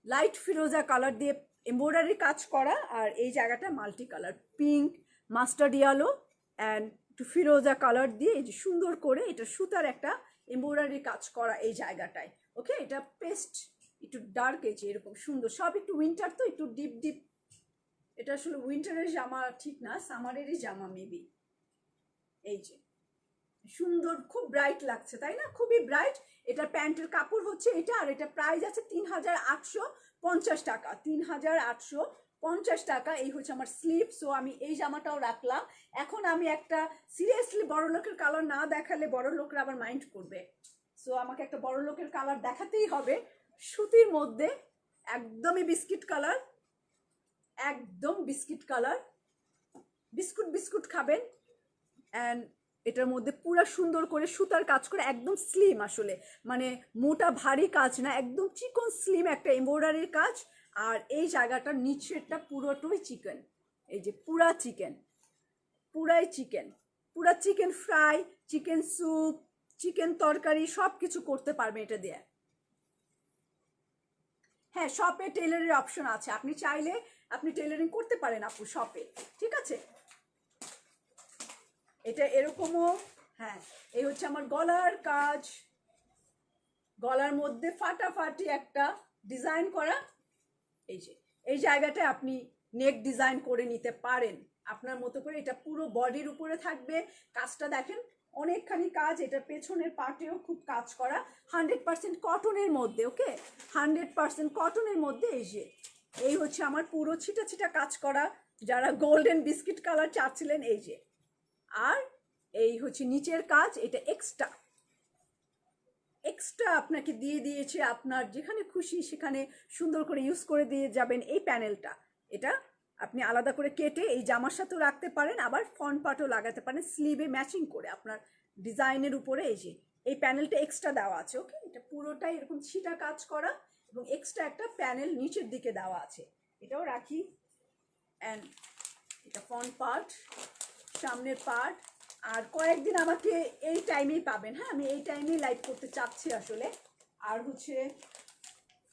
লাইট ফিরোজা কালার দিয়ে এমব্রয়ডারি কাজ করা, আর এই জায়গাটা multi colour, pink, mustard yellow and একটু ফিরোজা কালার দিয়ে এই যে সুন্দর করে এটা সুতার একটা এমব্রয়ডারি কাজ করা এই জায়গাটায়। ওকে, এটা পেস্ট একটু ডার্ক, এই যে এরকম সুন্দর, সব একটু উইন্টার তো, একটু ডিপ ডিপ। এটা আসলে উইন্টারের জামা ঠিক না, সামারেরই জামা মেবি। এই যে সুন্দর, খুব ব্রাইট লাগছে তাই না, খুবই ব্রাইট। এটার প্যান্টের কাপড় হচ্ছে এটা, আর এটা প্রাইস আছে 3850 টাকা, 3850 টাকা। এই হচ্ছে আমার স্লিভ। সো আমি এই জামাটাও রাখলাম। এখন আমি একটা সিরিয়াসলি বড় লোকের কালার না দেখালে বড় লোকরা আবার মাইন্ড করবে, সো আমাকে একটা বড় লোকের কালার দেখাতেই হবে। সুতির মধ্যে একদমই বিস্কিট কালার, একদম বিস্কিট কালার, বিস্কুট বিস্কুট খাবেন। অ্যান্ড এটার মধ্যে পুরো সুন্দর করে সুতার কাজ করে, একদম স্লিম আসলে, মানে মোটা ভারী কাজ না, একদম চিকন স্লিম একটা এমব্রয়ডারির কাজ। আর এই জায়গাটার নিচেরটা পুরোটাই চিকেন, এই যে পুরা চিকেন। পুরাই চিকেন, পুরা chicken fry, chicken soup, chicken তরকারি সব কিছু করতে পারবেন এটা দিয়ে। হ্যাঁ, শপে টেলারের অপশন আছে, আপনি চাইলে আপনি টেলারিং করতে পারেন আপু শপে, ঠিক আছে। এটা এরকমও, হ্যাঁ এই হচ্ছে আমার গলার কাজ, গলার মধ্যে ফাটাফাটি একটা ডিজাইন করা। এই যে এই জায়গাটায় আপনি নেক ডিজাইন করে নিতে পারেন আপনার মতো করে। এটা পুরো বডির উপরে থাকবে, কাজটা দেখেন অনেকখানি কাজ, এটা পেছনের পার্টেও খুব কাজ করা, 100% কটনের মধ্যে, ওকে 100% কটনের মধ্যে। এই যে এই হচ্ছে আমার পুরো ছিটা ছিটা কাজ করা, যারা গোল্ডেন বিস্কিট কালার চাচ্ছিলেন এই যে। আর এই হচ্ছে নিচের কাজ, এটা এক্সট্রা আপনাকে দিয়ে দিয়েছে, আপনার যেখানে খুশি সেখানে সুন্দর করে ইউজ করে দিয়ে যাবেন এই প্যানেলটা। এটা আপনি আলাদা করে কেটে এই জামার সাথেও রাখতে পারেন, আবার ফ্রন্ট পার্টও লাগাতে পারেন স্লিভে ম্যাচিং করে আপনার ডিজাইনের উপরে। এই যে এই প্যানেলটা এক্সট্রা দেওয়া আছে, ওকে এটা পুরোটাই এরকম ছিটা কাজ করা এবং এক্সট্রা একটা প্যানেল নিচের দিকে দেওয়া আছে, এটাও রাখি। অ্যান্ড এটা ফ্রন্ট পার্ট, সামনের পার্ট। আর কয়েকদিন আমাকে এই টাইমেই পাবেন, হ্যাঁ আমি এই টাইমেই লাইভ করতে চাচ্ছি আসলে। আর হচ্ছে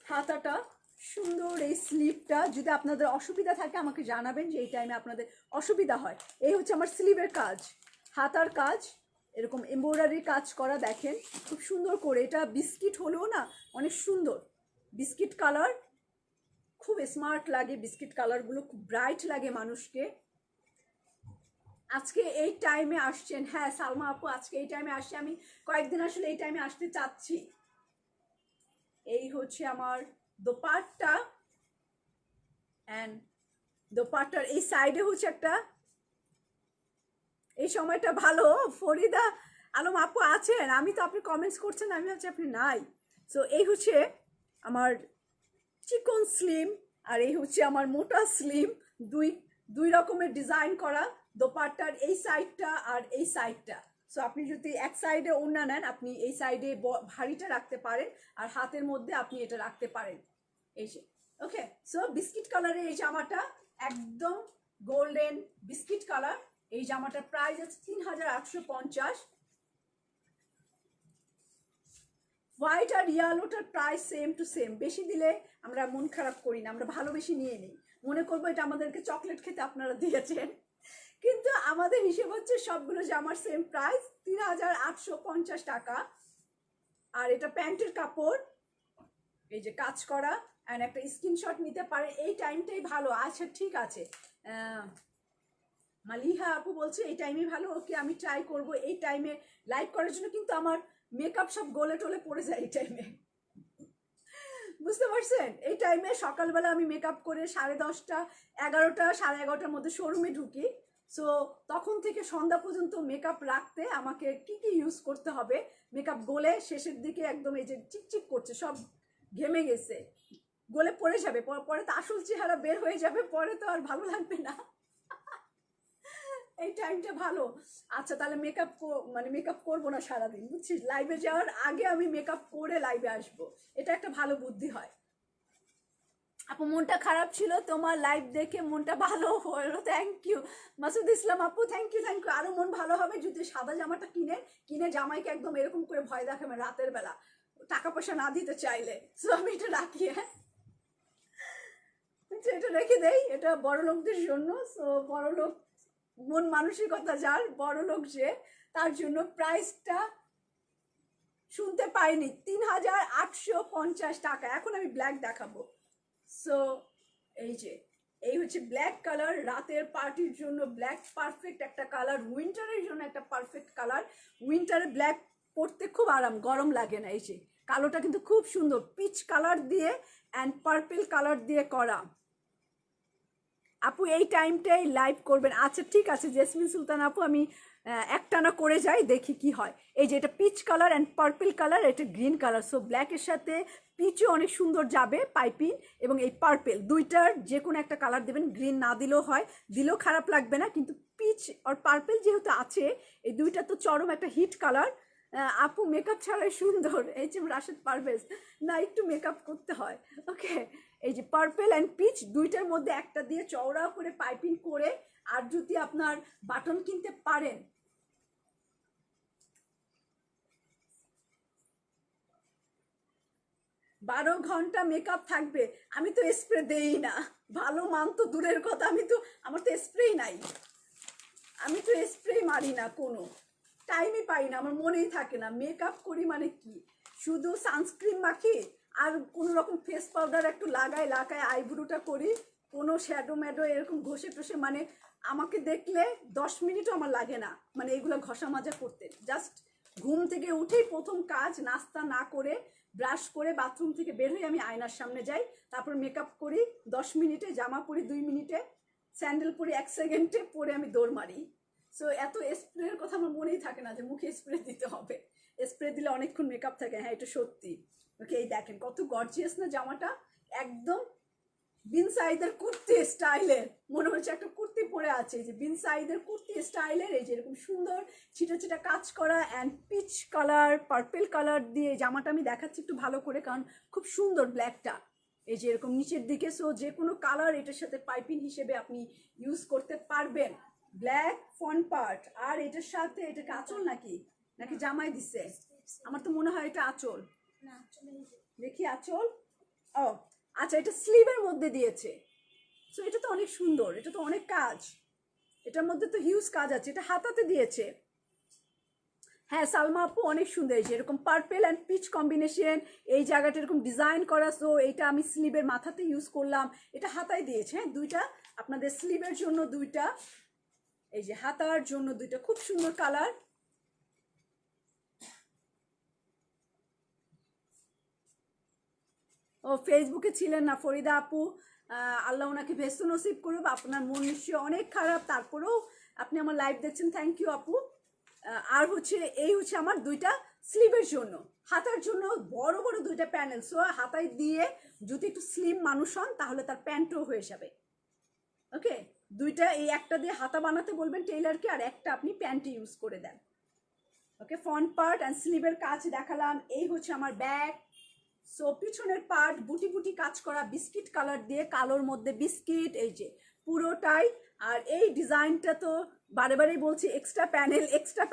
হাতাটা সুন্দর, এই স্লিভটা যদি আপনাদের অসুবিধা থাকে আমাকে জানাবেন যে এই টাইমে আপনাদের অসুবিধা হয়। এই হচ্ছে আমার স্লিভের কাজ, হাতার কাজ এরকম এমব্রয়ডারি কাজ করা, দেখেন খুব সুন্দর করে। এটা বিস্কিট হলেও না অনেক সুন্দর, বিস্কিট কালার খুব স্মার্ট লাগে, বিস্কিট কালারগুলো খুব ব্রাইট লাগে মানুষকে। আজকে এই টাইমে আসছেন, হ্যাঁ সালমা আপু আজকে এই টাইমে আসছে, আমি কয়েকদিন আসলে এই টাইমে আসতে চাচ্ছি। এই হচ্ছে আমার দোপাট্টা, অ্যান্ড দোপাট্টার এই সাইডে হচ্ছে একটা, এই সময়টা ভালো। ফরিদা আলম আপু আছেন, আমি তো আপনি কমেন্টস করছেন আমি ভাবছি আপনি নাই। সো এই হচ্ছে আমার চিকন স্লিম, আর এই হচ্ছে আমার মোটা স্লিম, দুই রকমের ডিজাইন করা দোপাট্টার এই সাইডটা আর এই সাইডটা। সো আপনি যদি এক সাইডে ওড়না নেন আপনি এই সাইডে ভারীটা রাখতে পারেন, আর হাতের মধ্যে আপনি এটা রাখতে পারেন। এই যে ওকে, সো বিস্কিট কালারের এই জামাটা একদম গোল্ডেন বিস্কিট কালার। এই জামাটার প্রাইস আছে 3850। হোয়াইট আর ইয়েলোটার প্রাইস সেম টু সেম, বেশি দিলে আমরা মন খারাপ করি না, আমরা ভালোবেসে নিয়ে নিই, মনে করবো এটা আমাদেরকে চকলেট খেতে আপনারা দিয়েছেন, কিন্তু আমাদের হিসেব হচ্ছে সবগুলো জামার সেম প্রাইস 3850 টাকা। আর এটা প্যান্টের কাপড়, এই যে কাজ করা, অ্যান্ড একটা স্ক্রিনশট নিতে পারে, এই টাইমটাই ভালো। আচ্ছা ঠিক আছে, মালিহা আপু বলছে এই টাইমে ভালো, ওকে আমি ট্রাই করব এই টাইমে লাইভ করার জন্য, কিন্তু আমার মেকআপ সব গলে টলে পড়ে যায় এই টাইমে, বুঝতে পারছেন। এই টাইমে সকালবেলা আমি মেকআপ করে 10:30, 11টা, 11:30টার মধ্যে শোরুমে ঢুকি। সো তখন থেকে সন্ধ্যা পর্যন্ত মেকআপ রাখতে আমাকে কি কি ইউজ করতে হবে, মেকআপ গলে শেষের দিকে একদম এই যে চিকচিক করছে, সব ঘেমে গেছে, গলে পড়ে যাবে, পরে তো আসল চেহারা বের হয়ে যাবে, পরে তো আর ভালো লাগবে না। এই টাইমটা ভালো। আচ্ছা তাহলে মেকআপ করবো না সারাদিন, বুঝছিস, লাইভে যাওয়ার আগে আমি মেকআপ করে লাইভে আসবো, এটা একটা ভালো বুদ্ধি হয়। আপু মনটা খারাপ ছিল, তোমার লাইভ দেখে মনটা ভালো হলো, থ্যাংক ইউ। মাসুদ ইসলাম আপু থ্যাংক ইউ। আরো মন ভালো হবে যদি সাদা জামাটা কিনে জামাইকে একদম এরকম করে ভয় দেখাবেন রাতের বেলা, টাকা পয়সা না দিতে চাইলে। সো আমি এটা রাখি, হ্যাঁ এটা রেখে দেই, এটা বড় লোকদের জন্য। সো বড় লোক মন মানসিকতা যার, বড় লোক যে, তার জন্য প্রাইসটা শুনতে পাইনি 3850 টাকা। এখন আমি ব্ল্যাক দেখাবো। সো এই হচ্ছে ব্ল্যাক কালার, রাতের পার্টির জন্য ব্ল্যাক পারফেক্ট একটা কালার, উইন্টারের জন্য একটা পারফেক্ট কালার। উইন্টারে ব্ল্যাক পরতে খুব আরাম, গরম লাগে না। এই যে কালোটা কিন্তু খুব সুন্দর, পিচ কালার দিয়ে অ্যান্ড পার্পল কালার দিয়ে করা। আপু এই টাইমটাই লাইভ করবেন, আচ্ছা ঠিক আছে জেসমিন সুলতান আপু, আমি একটানা করে যাই দেখি কি হয়। এই যে এটা peach colour and purple colour, এটা গ্রিন কালার, সো ব্ল্যাকের সাথে পিচও অনেক সুন্দর যাবে পাইপিং, এবং এই পার্পল দুইটার যে কোনো একটা কালার দেবেন, গ্রিন না দিলেও হয়, দিলেও খারাপ লাগবে না, কিন্তু পিচ আর পার্পল যেহেতু আছে এই দুইটা তো চরম একটা হিট কালার। আপু মেকআপ ছাড়াই সুন্দর, এই যে রাশেদ পারভেজ, না একটু মেকআপ করতে হয়, ওকে। এই যে পার্পল অ্যান্ড পিচ দুইটার মধ্যে একটা দিয়ে চওড়া করে পাইপিং করে, আর যদি আপনার বাটন কিনতে পারেন, 12 ঘন্টা মেকআপ থাকবে। আমি তো স্প্রে দেই না, ভালো মান তো দূরের কথা, আমার তো স্প্রেই নাই, আমি তো স্প্রে মারি না, কোনো টাইমই পাই না, আমার মনেই থাকে না। মেকআপ করি মানে কি, শুধু সানস্ক্রিন মাখি আর কোনো রকম ফেস পাউডার একটু লাগায় আইব্রোটা করি, কোনো শ্যাডো ম্যাডো এরকম ঘষে টষে, মানে আমাকে দেখলে 10 মিনিটও আমার লাগে না মানে এগুলো ঘষা মাজা করতে। জাস্ট ঘুম থেকে উঠেই প্রথম কাজ, নাস্তা না করে ব্রাশ করে বাথরুম থেকে বের হয়ে আমি আয়নার সামনে যাই, তারপর মেকআপ করি 10 মিনিটে, জামা পরি 2 মিনিটে, স্যান্ডেল পরি 1 সেকেন্ডে, পরে আমি দৌড় মারি। সো এত স্প্রের কথা আমার মনেই থাকে না যে মুখে স্প্রে দিতে হবে, স্প্রে দিলে অনেকক্ষণ মেকআপ থাকে। হ্যাঁ, এটা সত্যি। ওকে, এই দেখেন কত গর্জিয়াস না জামাটা, একদম বিন সাইদের কুর্তি স্টাইলের, মনে হচ্ছে একটা কুর্তি পরে আছে। এই যে বিন সাইদের কুর্তি স্টাইলের, এই যে এরকম সুন্দর ছিটা ছিটা কাজ করা and peach colour purple colour দিয়ে জামাটা আমি দেখাচ্ছি একটু ভালো করে, কারণ খুব সুন্দর ব্ল্যাকটা, এই যে এরকম নিচের দিকে। সো যে কোনো কালার এটার সাথে পাইপিং হিসেবে আপনি ইউজ করতে পারবেন। ব্ল্যাক ফ্রন্ট পার্ট, আর এটার সাথে এটাকে আঁচল নাকি নাকি জামাই দিছে, আমার তো মনে হয় এটা আঁচল, দেখি আঁচল। ও আচ্ছা, এটা স্লিভের মধ্যে দিয়েছে। সো এটা তো অনেক সুন্দর, এটা তো অনেক কাজ, এটার মধ্যে তো হিউজ কাজ আছে। এটা হাতাতে দিয়েছে। হ্যাঁ সালমা আপু, অনেক সুন্দর। এই যে এরকম পার্পেল অ্যান্ড পিচ কম্বিনেশন, এই জায়গাটা এরকম ডিজাইন করা। সো এটা আমি স্লিভের মাথাতে ইউজ করলাম, এটা হাতায় দিয়েছে। হ্যাঁ, দুইটা আপনাদের স্লিভের জন্য দুইটা, এই যে হাতার জন্য দুইটা, খুব সুন্দর কালার। ও ফেসবুকে ছিলেন না ফরিদা আপু, আল্লাহ ওনাকে ভেস্ত নসিব করুক। আপনার মন নিশ্চয়ই অনেক খারাপ, তারপরেও আপনি আমার লাইভ দেখছেন, থ্যাংক ইউ আপু। আর হচ্ছে এই হচ্ছে আমার দুইটা স্লিভের জন্য, হাতার জন্য বড় বড় দুইটা প্যানেল। সো হাতায় দিয়ে যদি একটু স্লিম মানুষ হন তাহলে তার প্যান্টও হয়ে যাবে। ওকে, দুইটা, এই একটা দিয়ে হাতা বানাতে বলবেন টেইলারকে, আর একটা আপনি প্যান্টে ইউজ করে দেন। ওকে, ফ্রন্ট পার্ট অ্যান্ড স্লিভের কাজ দেখালাম। এই হচ্ছে আমার ব্যাগ। সো পিছনের পার্ট বুটি বুটি কাজ করা বিস্কিট কালার দিয়ে, কালোর মধ্যে বিস্কিট, এই যে পুরোটাই। আর এই ডিজাইনটা তো বারে বারেই বলছি, এক্সট্রা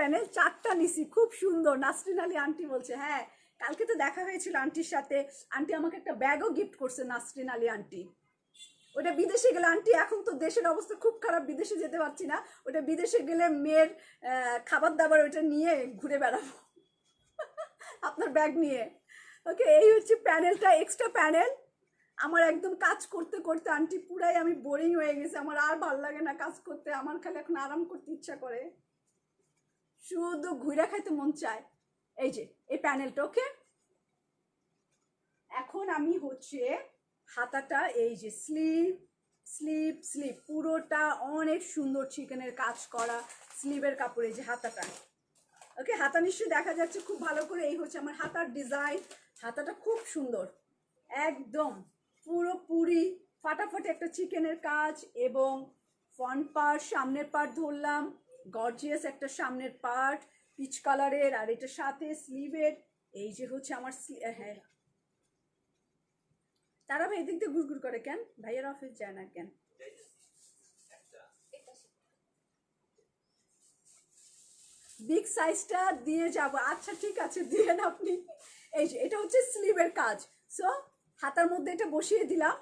প্যানেল 4টা নিছি, খুব সুন্দর। নাসরিন আলী আন্টি বলছে, হ্যাঁ কালকে তো দেখা হয়েছিল আন্টির সাথে, আন্টি আমাকে একটা ব্যাগও গিফট করছে, নাসরিন আলী আন্টি। ওটা বিদেশে গেলে আন্টি, এখন তো দেশের অবস্থা খুব খারাপ, বিদেশে যেতে পারছি না, ওটা বিদেশে গেলে মেয়ের খাবার দাবার ওইটা নিয়ে ঘুরে বেড়াবো আপনার ব্যাগ নিয়ে। ওকে, এই হচ্ছে প্যানেলটা, এক্সট্রা প্যানেল। আমার একদম কাজ করতে করতে আন্টি পুরাই আমি বোরিং হয়ে গেছে, আমার আর ভাল লাগে না কাজ করতে, আমার খালি এখন আরাম করতে ইচ্ছা করে, শুধু ঘুরে খাইতে মন চায়। এই যে এই প্যানেলটা। ওকে, এখন আমি হচ্ছে হাতাটা, এই যে স্লিভ পুরোটা অনেক সুন্দর চিকেনের কাজ করা স্লিভের কাপড়ে, যে হাতাটা। ওকে, হাতা নিশ্চয়ই দেখা যাচ্ছে খুব ভালো করে। এই হচ্ছে আমার হাতার ডিজাইন, হাতাটা খুব সুন্দর, একদম পুরোপুরি ফাটাফাটি একটা চিকেনের কাজ। এবং ফ্রন্ট পার্ট, সামনের পার্ট ধরলাম, গর্জিয়াস একটা সামনের পার্ট পিচ কালারের, আর এটার সাথে স্লিভের। এই যে হচ্ছে আমার হ্যাঁ, তারা ভাই দিক দিয়ে ঘুরঘুর করে কেন, ভাইয়ের অফিস যায় না কেন? বিগ সাইজটা দিয়ে যাব, আচ্ছা ঠিক আছে দিয়েন আপনি। এই যে এটা হচ্ছে স্লিভের কাজ। সো হাতার মধ্যে এটা বসিয়ে দিলাম।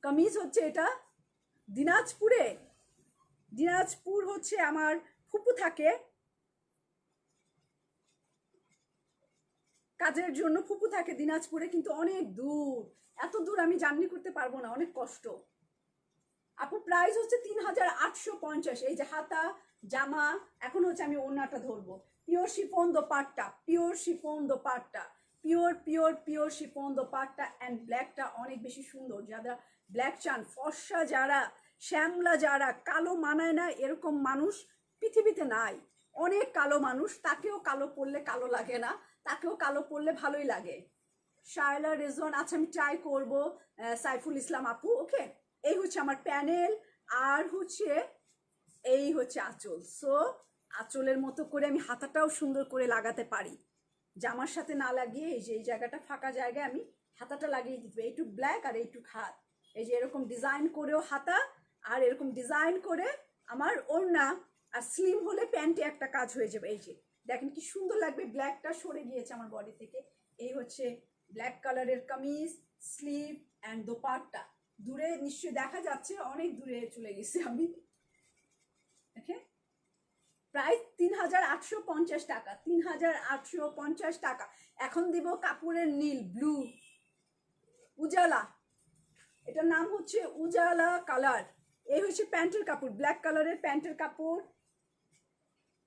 কামিজ হচ্ছে এটা দিনাজপুর হচ্ছে আমার ফুপু থাকে কাজের জন্য, ফুপু থাকে দিনাজপুরে, কিন্তু অনেক দূর, এত দূর আমি জার্নি করতে পারবো না, অনেক কষ্ট। আপু প্রাইস হচ্ছে 3850। এই যে হাতা জামা। এখন হচ্ছে আমি ওড়নাটা ধরবো, pure chiffon dupatta, pure chiffon dupatta and ব্ল্যাকটা অনেক বেশি সুন্দর। যারা ব্ল্যাক চান, ফর্সা যারা, শ্যামলা যারা, কালো মানায় না এরকম মানুষ পৃথিবীতে নাই। অনেক কালো মানুষ, তাকেও কালো পরলে কালো লাগে না, তাকেও কালো পরলে ভালোই লাগে। শায়লা রেজন, আচ্ছা আমি ট্রাই করবো। সাইফুল ইসলাম আপু, ওকে। এই হচ্ছে আমার প্যানেল, আর হচ্ছে এই হচ্ছে আঁচল। সো আঁচলের মতো করে আমি হাতাটাও সুন্দর করে লাগাতে পারি, জামার সাথে না লাগিয়ে এই যে এই জায়গাটা ফাঁকা জায়গায় আমি হাতাটা লাগিয়ে দিতে, এইটুক ব্ল্যাক আর এইটুক হাত। এই যে এরকম ডিজাইন করেও হাতা, আর এরকম ডিজাইন করে আমার ওড়না, আর স্লিম হলে প্যান্টে একটা কাজ হয়ে যাবে। এই যে দেখেন কি সুন্দর লাগবে, ব্ল্যাকটা সরে গিয়েছে আমার বডি থেকে। এই হচ্ছে ব্ল্যাক কালারের কামিজ, স্লিভ অ্যান্ড দোপাট্টা। দূরে নিশ্চয়ই দেখা যাচ্ছে, অনেক দূরে চলে গেছি আমি। ওকে, প্রায় ৩,৮৫০ টাকা, ৩,৮৫০ টাকা। এখন দিব কাপড়ের নীল, ব্লু, উজালা, এটার নাম হচ্ছে উজালা কালার। এই হচ্ছে প্যান্টের কাপড়, ব্ল্যাক কালারের প্যান্টের কাপড়।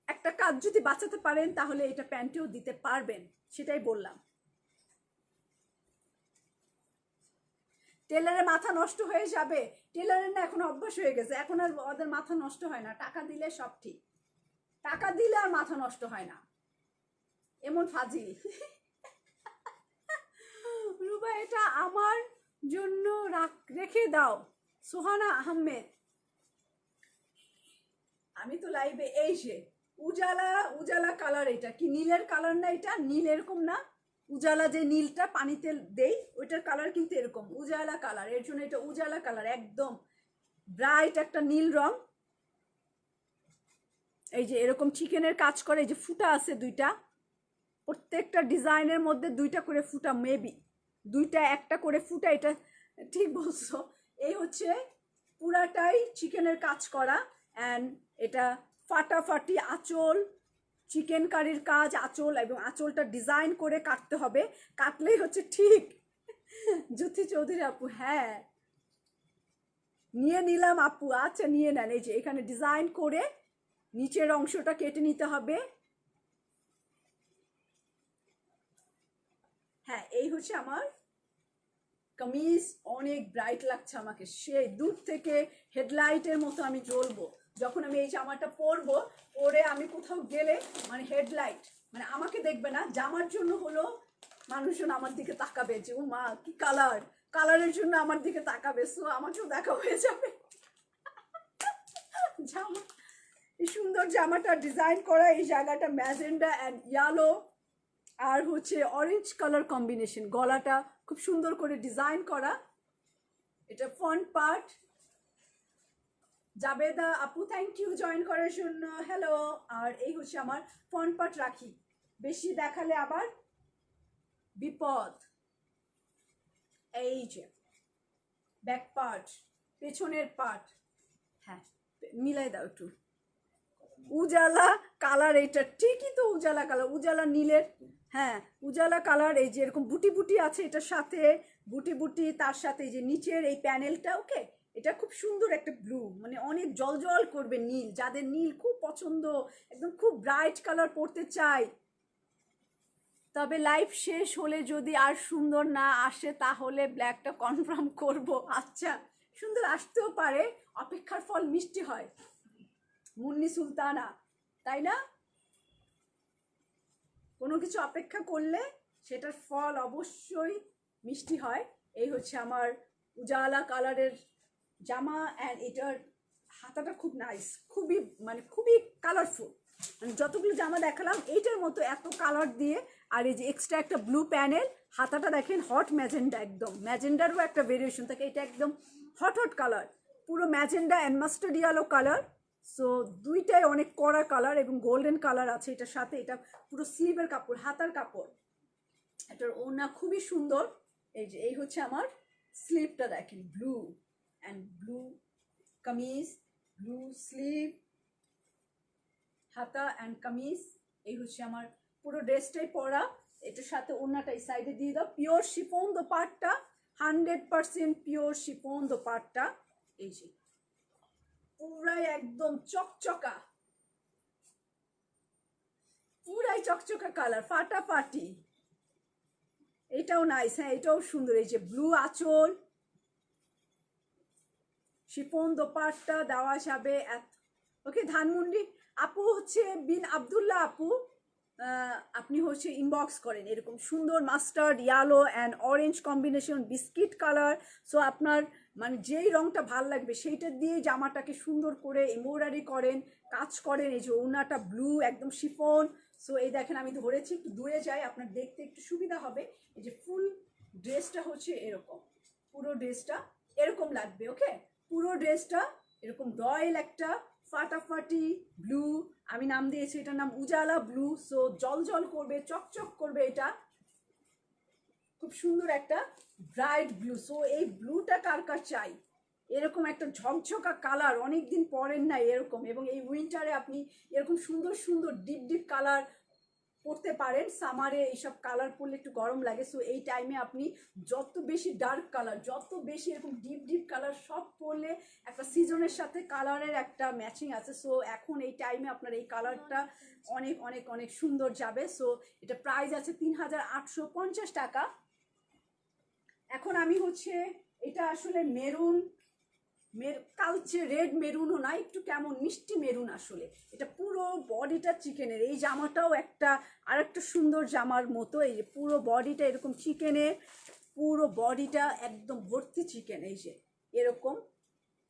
একটা কাজ যদি বাঁচাতে পারেন তাহলে এটা প্যান্টেও দিতে পারবেন, সেটাই বললাম। টেলারের মাথা নষ্ট হয়ে যাবে, টেলারের না এখন অভ্যাস হয়ে গেছে, এখন আর ওদের মাথা নষ্ট হয় না, টাকা দিলে সব ঠিক, টাকা দিলে আর মাথা নষ্ট হয় না, এমন ফাজিল। রুবা এটা আমার জন্য রেখে দাও, সোহানা আহমেদ। আমি তো লাইভে, এই যে উজালা, উজালা কালার, এটা কি নীলের কালার না? এটা নীল এরকম না, উজালা যে নীলটা পানিতে দেই ওইটার কালার কিন্তু এরকম উজালা কালার, এর জন্য এটা উজালা কালার, একদম ব্রাইট একটা নীল রং। এই যে এরকম চিকেনের কাজ করে, এই যে ফুটা আছে দুইটা, প্রত্যেকটা ডিজাইনের মধ্যে দুইটা করে ফুটা, মেবি দুইটা একটা করে ফুটা, এটা ঠিক বলছো। এই হচ্ছে পুরাটাই চিকেনের কাজ করা, অ্যান্ড এটা ফাটাফাটি আঁচল, চিকেন কারির কাজ আঁচল, এবং আঁচলটা ডিজাইন করে কাটতে হবে, কাটলেই হচ্ছে ঠিক। জ্যোতি চৌধুরী আপু, হ্যাঁ নিয়ে নিলাম আপু, আচ্ছা নিয়ে নেন। এই যে এখানে ডিজাইন করে নিচের অংশটা কেটে নিতে হবে। হ্যাঁ, এই হচ্ছে আমার কামিজ, অনেক ব্রাইট লাগছে আমাকে, সেই দূর থেকে হেডলাইটের মতো আমি জ্বলবো যখন আমি এই জামাটা পরবো। পরে আমি কোথাও গেলে মানে হেডলাইট, মানে আমাকে দেখবে না, জামার জন্য হলো মানুষজন আমার দিকে তাকাবে, যে ও মা কি কালার, কালারের জন্য আমার দিকে তাকাবে, সো আমাকেও দেখা হয়ে যাবে। জামা, এই সুন্দর জামাটা ডিজাইন করা, এই জায়গাটা ম্যাজেন্ডা অ্যান্ড ইয়েলো আর হচ্ছে অরেঞ্জ কালার কম্বিনেশন, গলাটা খুব সুন্দর করে ডিজাইন করা, এটা ফ্রন্ট পার্ট। জাবেদা আপু থ্যাংক ইউ জয়েন করার জন্য, হ্যালো। আর এই হচ্ছে আমার ফ্রন্ট পার্ট, রাখি বেশি দেখালে আবার বিপদ। এই যে ব্যাক পার্ট, পেছনের পার্ট, হ্যাঁ মিলাই দাও একটু, উজালা কালার, এটা ঠিকই তো উজালা কালার, উজালা নীলের, হ্যাঁ উজালা কালার। এই যে এরকম বুটি বুটি আছে এটার সাথে, বুটি বুটি, তার সাথে এই যে নিচের এই প্যানেলটা, ওকে এটা খুব সুন্দর একটা ব্লু, মানে অনেক জল জল করবে নীল, যাদের নীল খুব পছন্দ, একদম খুব ব্রাইট কালার পড়তে চাই। তবে লাইভ শেষ হলে যদি আর সুন্দর না আসে তাহলে ব্ল্যাকটা কনফার্ম করব। আচ্ছা, সুন্দর আসতেও পারে, অপেক্ষার ফল মিষ্টি হয়, মুন্নি সুলতানা, তাই না? কোনো কিছু অপেক্ষা করলে সেটার ফল অবশ্যই মিষ্টি হয়। এই হচ্ছে আমার উজালা কালারের জামা, অ্যান্ড এটার হাতাটা খুব নাইস, খুবই মানে খুবই কালারফুল, মানে যতগুলো জামা দেখালাম এইটার মতো এত কালার দিয়ে, আর এই যে এক্সট্রা একটা ব্লু প্যানেল, হাতাটা দেখেন হট ম্যাজেন্ডা, একদম ম্যাজেন্ডারও একটা ভেরিয়েশন থাকে, এটা একদম হট হট কালার, পুরো magenta and mustard yellow colour. So দুইটাই অনেক কড়া কালার এবং গোল্ডেন কালার আছে এটার সাথে, এটা পুরো স্লিভের কাপড়, হাতার কাপড়, এটার ওড়না খুবই সুন্দর। এই যে এই হচ্ছে আমার স্লিভটা দেখেন, blue and blue kameez, blue sleeve, হাতা অ্যান্ড কামিজ। এই হচ্ছে আমার পুরো ড্রেসটাই পরা, এটার সাথে ওড়নাটা এই সাইডে দিয়ে দাও, pure chiffon dupatta, 100% pure chiffon dupatta. এই যে পুরাই একদম চকচকা, পুরাই চকচকা কালার, ফাটাফাটি। এটাও নাইস, হ্যাঁ এটাও সুন্দর, এই যে ব্লু আঁচল, শিফন দোপাট্টা দেওয়া যাবে। ওকে ধানমন্ডি আপু হচ্ছে বিন আবদুল্লাহ আপু, আপনি হচ্ছে ইনবক্স করেন, এরকম সুন্দর mustard yellow and orange combination, biscuit colour. So আপনার মানে যেই রংটা ভাল লাগবে সেইটা দিয়ে জামাটাকে সুন্দর করে এমব্রয়ডারি করেন, কাজ করেন। এই যে ওড়নাটা ব্লু একদম শিফন। সো এই দেখেন আমি ধরেছি, একটু দূরে যাই আপনার দেখতে একটু সুবিধা হবে। এই যে ফুল ড্রেসটা হচ্ছে এরকম, পুরো ড্রেসটা এরকম লাগবে। ওকে, পুরো ড্রেসটা এরকম রয়্যাল একটা ফাটাফাটি ব্লু, আমি নাম দিয়েছি এটার নাম উজালা ব্লু। সো জল জল করবে, চকচক করবে, এটা খুব সুন্দর একটা ব্রাইট ব্লু। সো এই ব্লুটা কার কার চাই, এরকম একটা ঝকঝকা কালার অনেকদিন পরেন না এরকম, এবং এই উইন্টারে আপনি এরকম সুন্দর সুন্দর ডিপ ডিপ কালার পরতে পারেন। সামারে এইসব কালার পরলে একটু গরম লাগে, সো এই টাইমে আপনি যত বেশি ডার্ক কালার, যত বেশি এরকম ডিপ ডিপ কালার সব পরলে একটা সিজনের সাথে কালারের একটা ম্যাচিং আছে। সো এখন এই টাইমে আপনার এই কালারটা অনেক অনেক অনেক সুন্দর যাবে। সো এটা প্রাইস আছে 3850 টাকা। এখন আমি হচ্ছে এটা আসলে মেরুন, কালচে রেড মেরুনও না, একটু কেমন মিষ্টি মেরুন আসলে। এটা পুরো বডিটা চিকেনের, এই জামাটাও একটা আর একটা সুন্দর জামার মতো। এই যে পুরো বডিটা এরকম চিকেনের, পুরো বডিটা একদম ভর্তি চিকেন। এই যে এরকম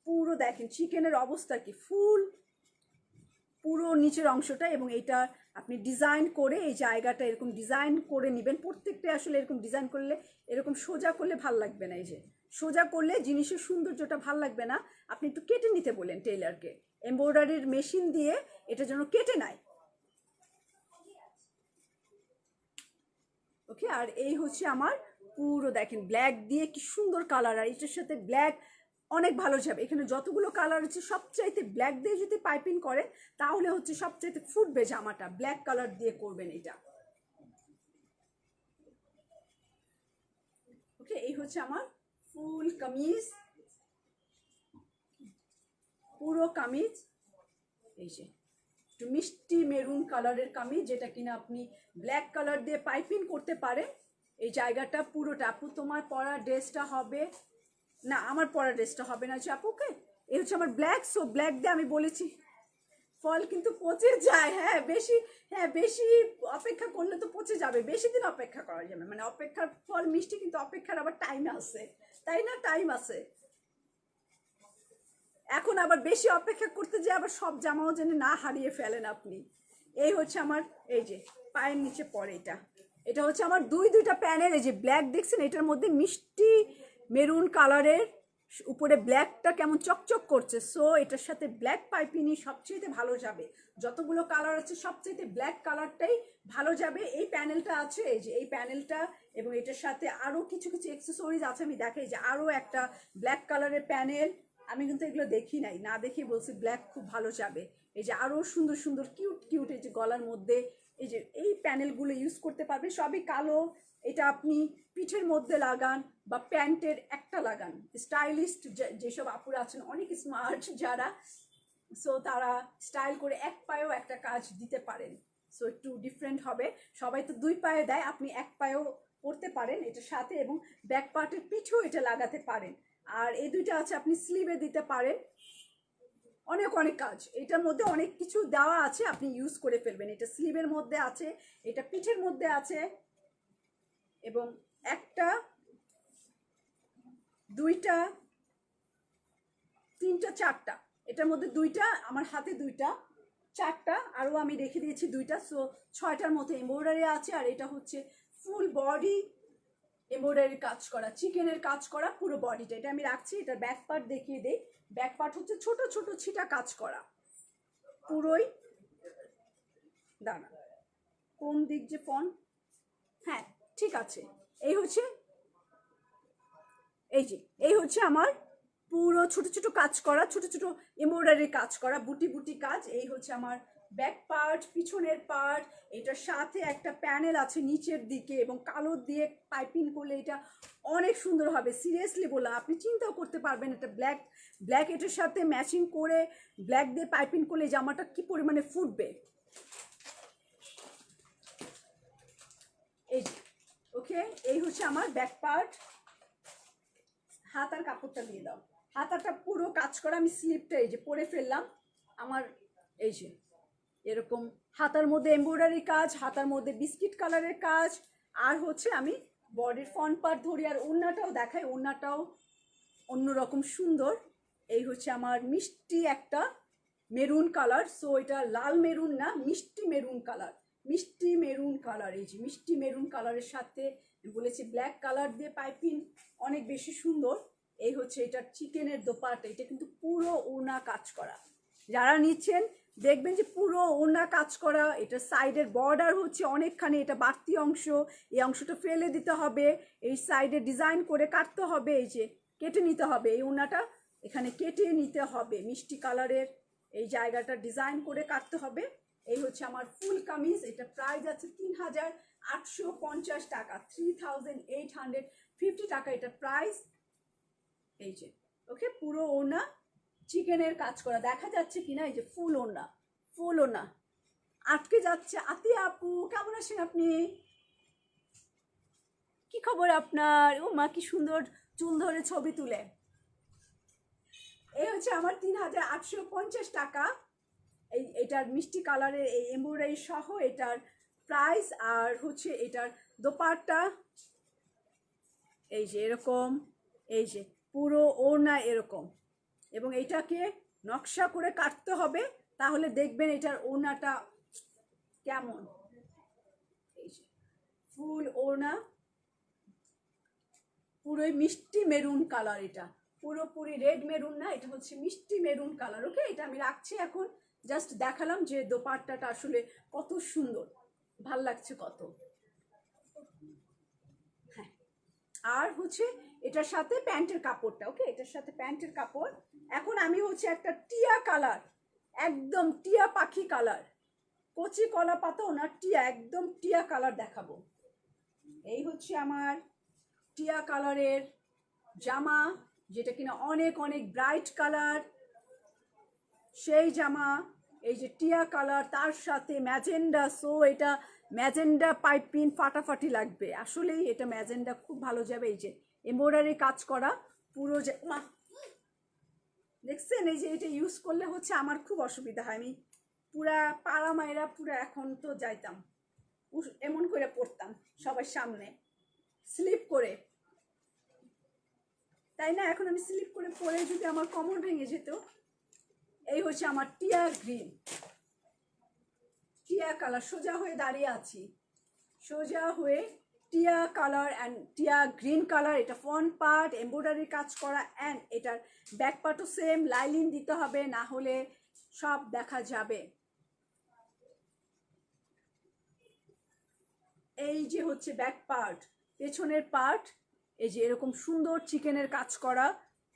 পুরো দেখেন চিকেনের অবস্থা কি, ফুল পুরো নিচের অংশটা, এবং এটা আপনি ডিজাইন করে এই জায়গাটা এরকম ডিজাইন করে নেবেন। প্রত্যেকটা আসলে এরকম ডিজাইন করলে, এরকম সোজা করলে ভাল লাগবে না। এই যে সোজা করলে জিনিসের সৌন্দর্যটা ভাল লাগবে না, আপনি একটু কেটে নিতে বলেন টেইলারকে, এমব্রয়ডারির মেশিন দিয়ে এটা যেন কেটে নেয়। ওকে, আর এই হচ্ছে আমার পুরো দেখেন ব্ল্যাক দিয়ে কি সুন্দর কালার, আর এটার সাথে ব্ল্যাক অনেক ভালো যাবে। এখানে যতগুলো কালার আছে সবচাইতে ব্ল্যাক দিয়ে যদি পাইপিং করেন তাহলে হচ্ছে সবচাইতে ফুটবে জামাটা, ব্ল্যাক কালার দিয়ে করবেন এটা। ওকে, এই হচ্ছে আমার ফুল কামিজ, পুরো কামিজ এই যে একটু মিষ্টি মেরুন কালারের কামিজ, যেটা কিনা আপনি ব্ল্যাক কালার দিয়ে পাইপিং করতে পারেন। এই জায়গাটা পুরোটা, আপু তোমার পরা ড্রেসটা হবে না, আমার পরা ড্রেসটা হবে না যে আপুকে। এই হচ্ছে আমার ব্ল্যাক, সো ব্ল্যাক দিয়ে আমি বলেছি ফল কিন্তু পচে যায়। হ্যাঁ বেশি অপেক্ষা করলে তো পচে যাবে, বেশি দিন অপেক্ষা করা যাবে, মানে অপেক্ষার ফল মিষ্টি, কিন্তু অপেক্ষার আবার টাইম আছে, তাই না? টাইম আছে। এখন আবার বেশি অপেক্ষা করতে যে আবার সব জামাও যেন না হারিয়ে ফেলেন আপনি। এই হচ্ছে আমার এই যে পায়ের নিচে পরে এটা, এটা হচ্ছে আমার দুইটা প্যানের, এই যে ব্ল্যাক দেখছেন, এটার মধ্যে মিষ্টি মেরুন কালারের উপরে ব্ল্যাকটা কেমন চকচক করছে। সো এটার সাথে ব্ল্যাক পাইপিংই সবচেয়ে ভালো যাবে, যতগুলো কালার আছে সবচেয়ে ব্ল্যাক কালারটাই ভালো যাবে। এই প্যানেলটা আছে, এই যে এই প্যানেলটা, এবং এটার সাথে আরো কিছু কিছু অ্যাক্সেসরিজ আছে, আমি দেখাই যে আরো একটা ব্ল্যাক কালারের প্যানেল। আমি কিন্তু এগুলো দেখি নাই, না দেখে বলছি ব্ল্যাক খুব ভালো যাবে। এই যে আরো সুন্দর সুন্দর কিউট কিউট এই যে গলার মধ্যে এই যে এই প্যানেলগুলো ইউজ করতে পারবেন, সবই কালো। এটা আপনি পিঠের মধ্যে লাগান বা প্যান্টের একটা লাগান, স্টাইলিস্ট যেসব আপুরা আছেন অনেক স্মার্ট যারা, সো তারা স্টাইল করে এক পায়েও একটা কাজ দিতে পারেন। সো একটু ডিফারেন্ট হবে, সবাই তো দুই পায়ে দেয়, আপনি এক পায়েও পরতে পারেন এটার সাথে, এবং ব্যাক পার্টের পিঠেও এটা লাগাতে পারেন। আর এই দুইটা আছে আপনি স্লিভে দিতে পারেন, অনেক অনেক কাজ এটার মধ্যে, অনেক কিছু দেওয়া আছে, আপনি ইউজ করে ফেলবেন। এটা স্লিভের মধ্যে আছে, এটা পিঠের মধ্যে আছে, এবং একটা দুইটা তিনটা চারটা, এটার মধ্যে দুইটা, আমার হাতে দুইটা, চারটা, আরও আমি রেখে দিয়েছি দুইটা। সো ছয়টার মতো এমব্রয়ডারি আছে, আর এটা হচ্ছে ফুল বডি এমব্রয়ডারির কাজ করা, চিকেনের কাজ করা পুরো বডিটা। এটা আমি রাখছি, এটার ব্যাক পার্ট দেখিয়ে দিই। ব্যাক পার্ট হচ্ছে ছোট ছোট ছিটা কাজ করা পুরোই। দাঁড়া, কোন দিক যে ফোন, হ্যাঁ ঠিক আছে। এই হচ্ছে এই হচ্ছে আমার পুরো ছোট ছোট কাজ করা, ছোট ছোট এমব্রয়ডারি কাজ করা, বুটি বুটি কাজ। এই হচ্ছে আমার ব্যাক পার্ট, পিছনের পার্ট। এটার সাথে একটা প্যানেল আছে নিচের দিকে, এবং কালো দিয়ে পাইপিং করলে এটা অনেক সুন্দর হবে। সিরিয়াসলি বললাম, আপনি চিন্তাও করতে পারবেন এটা ব্ল্যাক ব্ল্যাক এটার সাথে ম্যাচিং করে ব্ল্যাক দিয়ে পাইপিং করলে জামাটা কি পরিমাণে ফুটবে। এই ওকে, এই হচ্ছে আমার ব্যাক পার্ট। হাতার কাপড়টা দিয়ে দাও, হাতাটা পুরো কাজ করা, আমি স্লিপটা এই যে পরে ফেললাম আমার, এই যে এরকম হাতার মধ্যে এমব্রয়ডারি কাজ, হাতার মধ্যে বিস্কিট কালারের কাজ। আর হচ্ছে আমি বডির ফ্রন্ট পার্ট ধরি, আর ওড়নাটাও দেখাই, ওড়নাটাও অন্যরকম সুন্দর। এই হচ্ছে আমার মিষ্টি একটা মেরুন কালার, সো এটা লাল মেরুন না, মিষ্টি মেরুন কালার, মিষ্টি মেরুন কালার। এই যে মিষ্টি মেরুন কালারের সাথে বলেছি ব্ল্যাক কালার দিয়ে পাইপিং, অনেক বেশি সুন্দর। এই হচ্ছে এটা চিকেনের দোপাট্টা, এটা কিন্তু পুরো ওড়না কাজ করা। যারা নিচ্ছেন দেখবেন যে পুরো ওড়না কাজ করা। এটা সাইডের বর্ডার হচ্ছে অনেকখানি, এটা বাড়তি অংশ, এই অংশটা ফেলে দিতে হবে, এই সাইডে ডিজাইন করে কাটতে হবে, এই যে কেটে নিতে হবে, এই ওড়নাটা এখানে কেটে নিতে হবে, মিষ্টি কালারের এই জায়গাটা ডিজাইন করে কাটতে হবে। এই হচ্ছে আমার ফুল কামিজ, এটা প্রাইস আছে 3850 টাকা, 3850 টাকা এটা প্রাইস। এই যে ওকে, পুরো ওড়না চিকেনের কাজ করা, দেখা যাচ্ছে কিনা, এই যে ফুল ওড়না, ফুল ওড়না আটকে যাচ্ছে। আতিয়া আপু কেমন আছেন আপনি? কি খবর আপনার? ও মা কি সুন্দর চুল ধরে ছবি তুলে। এই হচ্ছে আমার 3850 টাকা, এটার মিষ্টি কালারের এই এমব্রয়ডারি সহ এটার প্রাইস। আর হচ্ছে এটার দোপাট্টা এই যে এরকম, এই যে পুরো ওড়না এরকম, এবং এটাকে নকশা করে কাটতে হবে, তাহলে দেখবেন এটার ওড়নাটা কেমন। এই যে ফুল ওড়না, পুরোই মিষ্টি মেরুন কালার, এটা পুরোপুরি রেড মেরুন না, এটা হচ্ছে মিষ্টি মেরুন কালার। ওকে, এটা আমি রাখছি এখন, জাস্ট দেখালাম যে দোপাট্টাটা আসলে কত সুন্দর, ভাল লাগছে কত। হ্যাঁ, আর হচ্ছে এটার সাথে প্যান্টের কাপড়টা, ওকে, এটার সাথে প্যান্টের কাপড়। এখন আমি হচ্ছে একটা টিয়া কালার, একদম টিয়া পাখি কালার, কচি কলা পাতাও না, টিয়া, একদম টিয়া কালার দেখাবো। এই হচ্ছে আমার টিয়া কালারের জামা, যেটা কিনা অনেক অনেক ব্রাইট কালার, সেই জামা। এই যে টিয়া কালার, তার সাথে ম্যাজেন্ডা, সো এটা ম্যাজেন্ডা পাইপিং ফাটাফাটি লাগবে, আসলেই এটা ম্যাজেন্ডা খুব ভালো যাবে। এই যে এমব্রয়ডারি কাজ করা পুরো, যে মা দেখছেন, এই যে এটা ইউজ করলে হচ্ছে আমার খুব অসুবিধা হয়, আমি পুরা পাড়া মায়েরা পুরা এখন তো যাইতাম এমন করে পড়তাম সবার সামনে স্লিপ করে, তাই না? এখন আমি স্লিপ করে পরে যদি আমার কোমর ভেঙে যেত। এই হচ্ছে আমার টিয়া গ্রিন, টিয়া কালার, সোজা হয়ে দাঁড়িয়ে আছি, সোজা হয়ে টিয়া কালার অ্যান্ড টিয়া গ্রিন কালার। এটা ফ্রন্ট পার্ট এমব্রয়ডারি কাজ করা, অ্যান্ড এটার ব্যাক পার্টও সেম, লাইলিন দিতে হবে, না হলে সব দেখা যাবে। এই যে হচ্ছে ব্যাক পার্ট, পেছনের পার্ট, এই যে এরকম সুন্দর চিকেনের কাজ করা,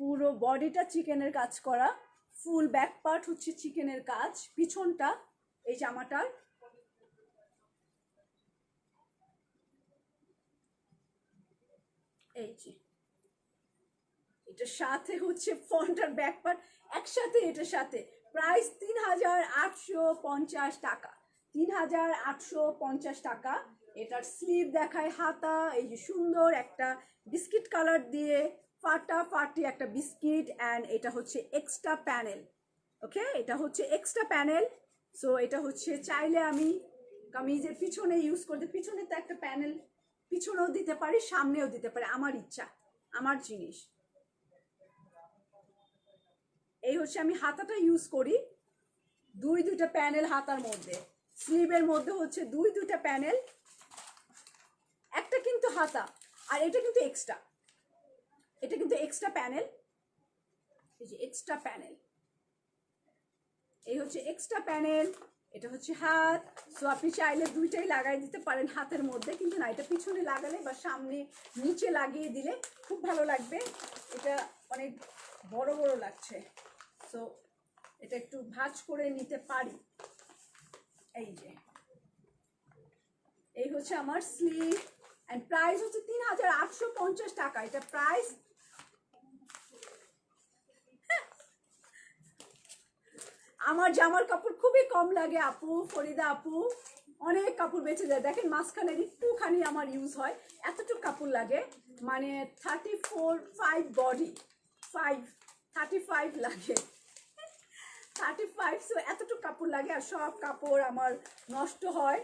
পুরো বডিটা চিকেনের কাজ করা, ফুল ব্যাক পার্ট হচ্ছে চিকেনের কাজ, পিছনটা এই জামাটার এই যে এটার সাথে হচ্ছে ফ্রন্ট আর ব্যাক পার্ট একসাথে, এটার সাথে প্রাইস 3850 টাকা, 3850 টাকা। এটার স্লিভ দেখায়, হাতা এই যে সুন্দর একটা বিস্কিট কালার দিয়ে ফাটাফাটি একটা বিস্কিট, অ্যান্ড এটা হচ্ছে এক্সট্রা প্যানেল। ওকে, এটা হচ্ছে এক্সট্রা প্যানেল। সো এটা হচ্ছে চাইলে আমি কামিজের পিছনে ইউজ করতে, পিছনে তো একটা প্যানেল পিছনেও দিতে পারি, সামনেও দিতে পারি, আমার ইচ্ছা, আমার জিনিস। এই হচ্ছে আমি হাতাটা ইউজ করি, দুইটা প্যানেল হাতার মধ্যে, স্লিভের মধ্যে হচ্ছে দুইটা প্যানেল, একটা কিন্তু হাতা আর এটা কিন্তু এক্সট্রা, এটা কিন্তু এক্সট্রা প্যানেল, এই যে এক্সট্রা প্যানেল, এই হচ্ছে এক্সট্রা প্যানেল, এটা হচ্ছে হাত। সো আপনি চাইলে দুইটাই লাগাই দিতে পারেন হাতের মধ্যে, কিন্তু না, এটা পিছনে লাগালে বা সামনে নিচে লাগিয়ে দিলে খুব ভালো লাগবে, এটা অনেক বড় বড় লাগছে। সো এটা একটু ভাঁজ করে নিতে পারি। এই যে এই হচ্ছে আমার স্লিভ, এন্ড প্রাইস হচ্ছে 3850 টাকা, এটা প্রাইস। আমার জামার কাপড় খুবই কম লাগে আপু, ফরিদা আপু, অনেক কাপড় বেঁচে যায়, দেখেন মাঝখানে একটুখানি আমার ইউজ হয়, এতটুকু কাপড় লাগে, মানে 34-5 বডি 35 লাগে, 35, সো এতটুকু কাপড় লাগে, আর সব কাপড় আমার নষ্ট হয়,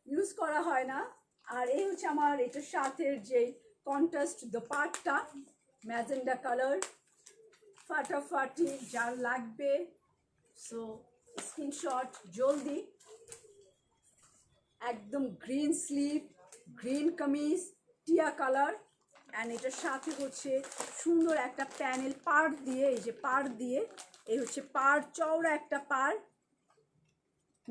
ইউজ করা হয় না। আর এই হচ্ছে আমার এটার সাথে যে কন্ট্রাস্ট দোপাট্টা, ম্যাজেন্ডা কালার, ফাটাফাটি, যার লাগবে সো স্ক্রিনশট জলদি। একদম গ্রিন স্লিভ, গ্রিন কামিজ, টিয়া কালার, অ্যান্ড এটার সাথে হচ্ছে সুন্দর একটা প্যানেল পাড় দিয়ে, এই যে পাড় দিয়ে, এই হচ্ছে পাড়, চওড়া একটা পাড়।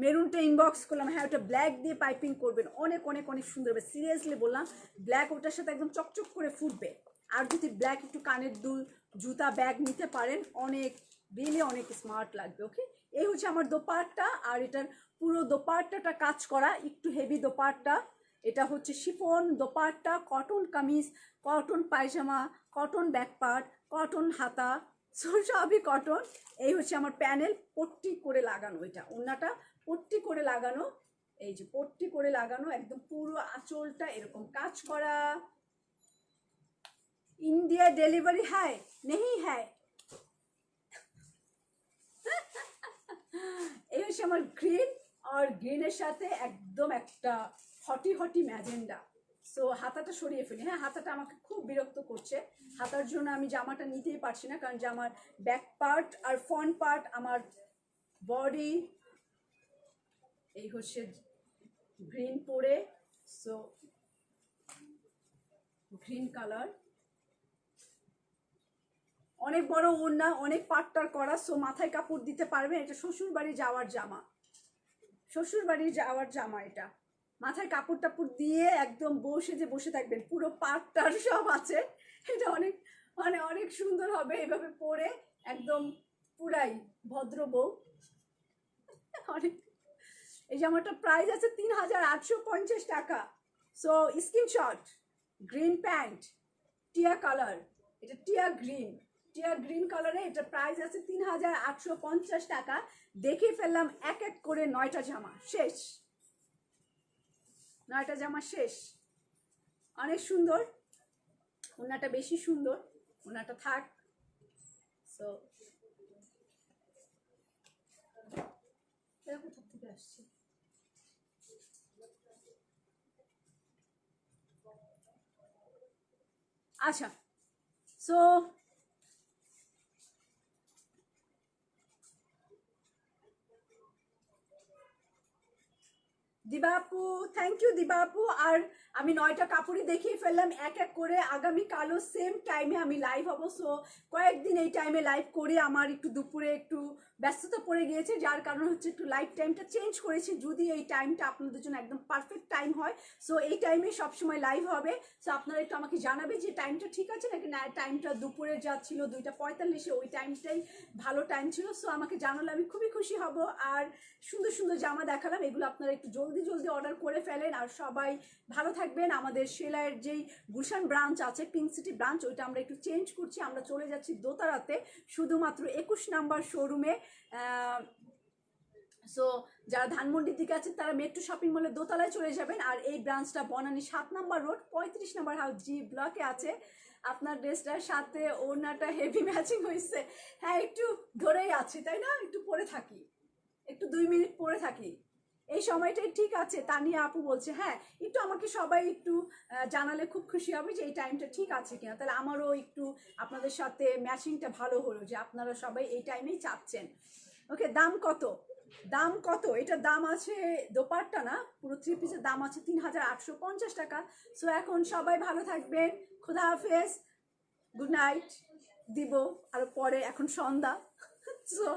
মেরুনটা ইনবক্স করলাম, হ্যাঁ ওটা ব্ল্যাক দিয়ে পাইপিং করবেন, অনেক অনেক অনেক সুন্দর হবে, সিরিয়াসলি বললাম। ব্ল্যাক ওটার সাথে একদম চকচক করে ফুটবে। আর যদি ব্ল্যাক একটু কানের দুল, জুতা, ব্যাগ নিতে পারেন, অনেক রিয়েলি অনেক স্মার্ট লাগবে। ওকে, এই হচ্ছে আমার দোপাট্টা। আর এটার পুরো দোপাট্টাটা কাজ করা, একটু হেভি দোপাট্টা। এটা হচ্ছে chiffon dupatta, cotton kameez, cotton pyjama, cotton back part, cotton হাতা, সবই কটন। এই হচ্ছে আমার প্যানেল, পট্টি করে লাগানো, এটা ওড়নাটা পট্টি করে লাগানো, এই যে পট্টি করে লাগানো, একদম পুরো আঁচলটা এরকম কাজ করা। ইন্ডিয়া ডেলিভারি হ্যায় নেই হ্যায়। এই হচ্ছে আমার গ্রিন, আর গ্রিনের সাথে একদম একটা হটি হটি ম্যাজেন্ডা। সো হাতাটা সরিয়ে ফেলি, হ্যাঁ হাতাটা আমাকে খুব বিরক্ত করছে, হাতার জন্য আমি জামাটা নিতেই পারছি না, কারণ জামার ব্যাক পার্ট আর ফ্রন্ট পার্ট আমার বডি। এই হচ্ছে গ্রিন পরে, সো গ্রিন কালার, অনেক বড় ওড়না, অনেক পাট্টার করা, সো মাথায় কাপড় দিতে পারবেন। এটা শ্বশুর বাড়ি যাওয়ার জামা, শ্বশুর বাড়ি যাওয়ার জামা। এটা মাথায় কাপড় টাপড় দিয়ে একদম বসে যে বসে থাকবেন, পুরো পাটটার সব আছে। এটা অনেক মানে অনেক সুন্দর হবে এভাবে পরে, একদম পুরাই ভদ্র বউ। অনেক, এই জামাটার প্রাইস আছে ৩,৮৫০ টাকা। সো স্ক্রিনশট, গ্রিন প্যান্ট, টিয়া কালার, এটা টিয়া গ্রিন, টিয়া গ্রিন কালারে, এটা প্রাইস আছে ৩,৮৫০ টাকা। দেখে ফেললাম এক এক করে 9টা জামা শেষ, 9টা জামা শেষ। অনেক সুন্দর, ওনাটা বেশি সুন্দর, ওনাটা থাক। সো কোথা থেকে আসছে? আচ্ছা, সো দিবাপু, থ্যাংক ইউ দিবাপু। আর আমি 9টা কাপড়ই দেখিয়ে ফেললাম এক এক করে। আগামীকালও সেম টাইমে আমি লাইভ হব, সো কয়েকদিন এই টাইমে লাইভ করে আমার একটু দুপুরে একটু ব্যস্ততা পড়ে গিয়েছে, যার কারণে হচ্ছে একটু লাইভ টাইমটা চেঞ্জ করেছি। যদি এই টাইমটা আপনাদের জন্য একদম পারফেক্ট টাইম হয়, সো এই টাইমে সবসময় লাইভ হবে। সো আপনারা একটু আমাকে জানাবে যে টাইমটা ঠিক আছে নাকি না, টাইমটা দুপুরে যা ছিল 2:45, ওই টাইমটাই ভালো টাইম ছিল। সো আমাকে জানালে আমি খুবই খুশি হব। আর সুন্দর সুন্দর জামা দেখালাম, এগুলো আপনারা একটু জলদি জলদি অর্ডার করে ফেলেন। আর সবাই ভালো থাকবেন। আমাদের সেলাইয়ের যেই গুলশান ব্রাঞ্চ আছে, পিঙ্ক সিটি ব্রাঞ্চ, ওইটা আমরা একটু চেঞ্জ করছি, আমরা চলে যাচ্ছি দোতারাতে, শুধুমাত্র 21 নাম্বার শোরুমে। সো যারা ধানমন্ডির দিকে আছেন তারা মেট্রো শপিং মলের দোতলায় চলে যাবেন। আর এই ব্রাঞ্চটা Banani 7 number road 35 number house G ব্লকে আছে। আপনার ড্রেসটার সাথে ওড়নাটা হেভি ম্যাচিং হয়েছে। হ্যাঁ একটু ধরেই আছে তাই না, একটু পরে থাকি, একটু 2 মিনিট পরে থাকি, এই সময়টাই ঠিক আছে। তানিয়া আপু বলছে হ্যাঁ, একটু আমাকে সবাই একটু জানালে খুব খুশি হবে যে এই টাইমটা ঠিক আছে কিনা, তাহলে আমারও একটু আপনাদের সাথে ম্যাচিংটা ভালো হলো যে আপনারা সবাই এই টাইমেই চাচ্ছেন। ওকে, দাম কত? দাম কত? এটার দাম আছে, দোপাট্টা না, পুরো 3 পিসের দাম আছে ৩,৮৫০ টাকা। সো এখন সবাই ভালো থাকবেন, খুদা হাফেজ, গুড নাইট দিব আর পরে, এখন সন্ধ্যা। সো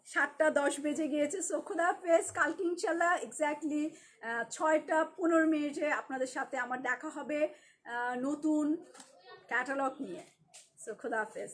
7টা 10 বেজে গিয়েছে। সো খুদা হাফেজ, কালকে ইনশাল্লাহ এক্স্যাক্টলি 6টা 15 মিনিটে আপনাদের সাথে আমার দেখা হবে নতুন ক্যাটালগ নিয়ে। সো খুদা হাফেজ।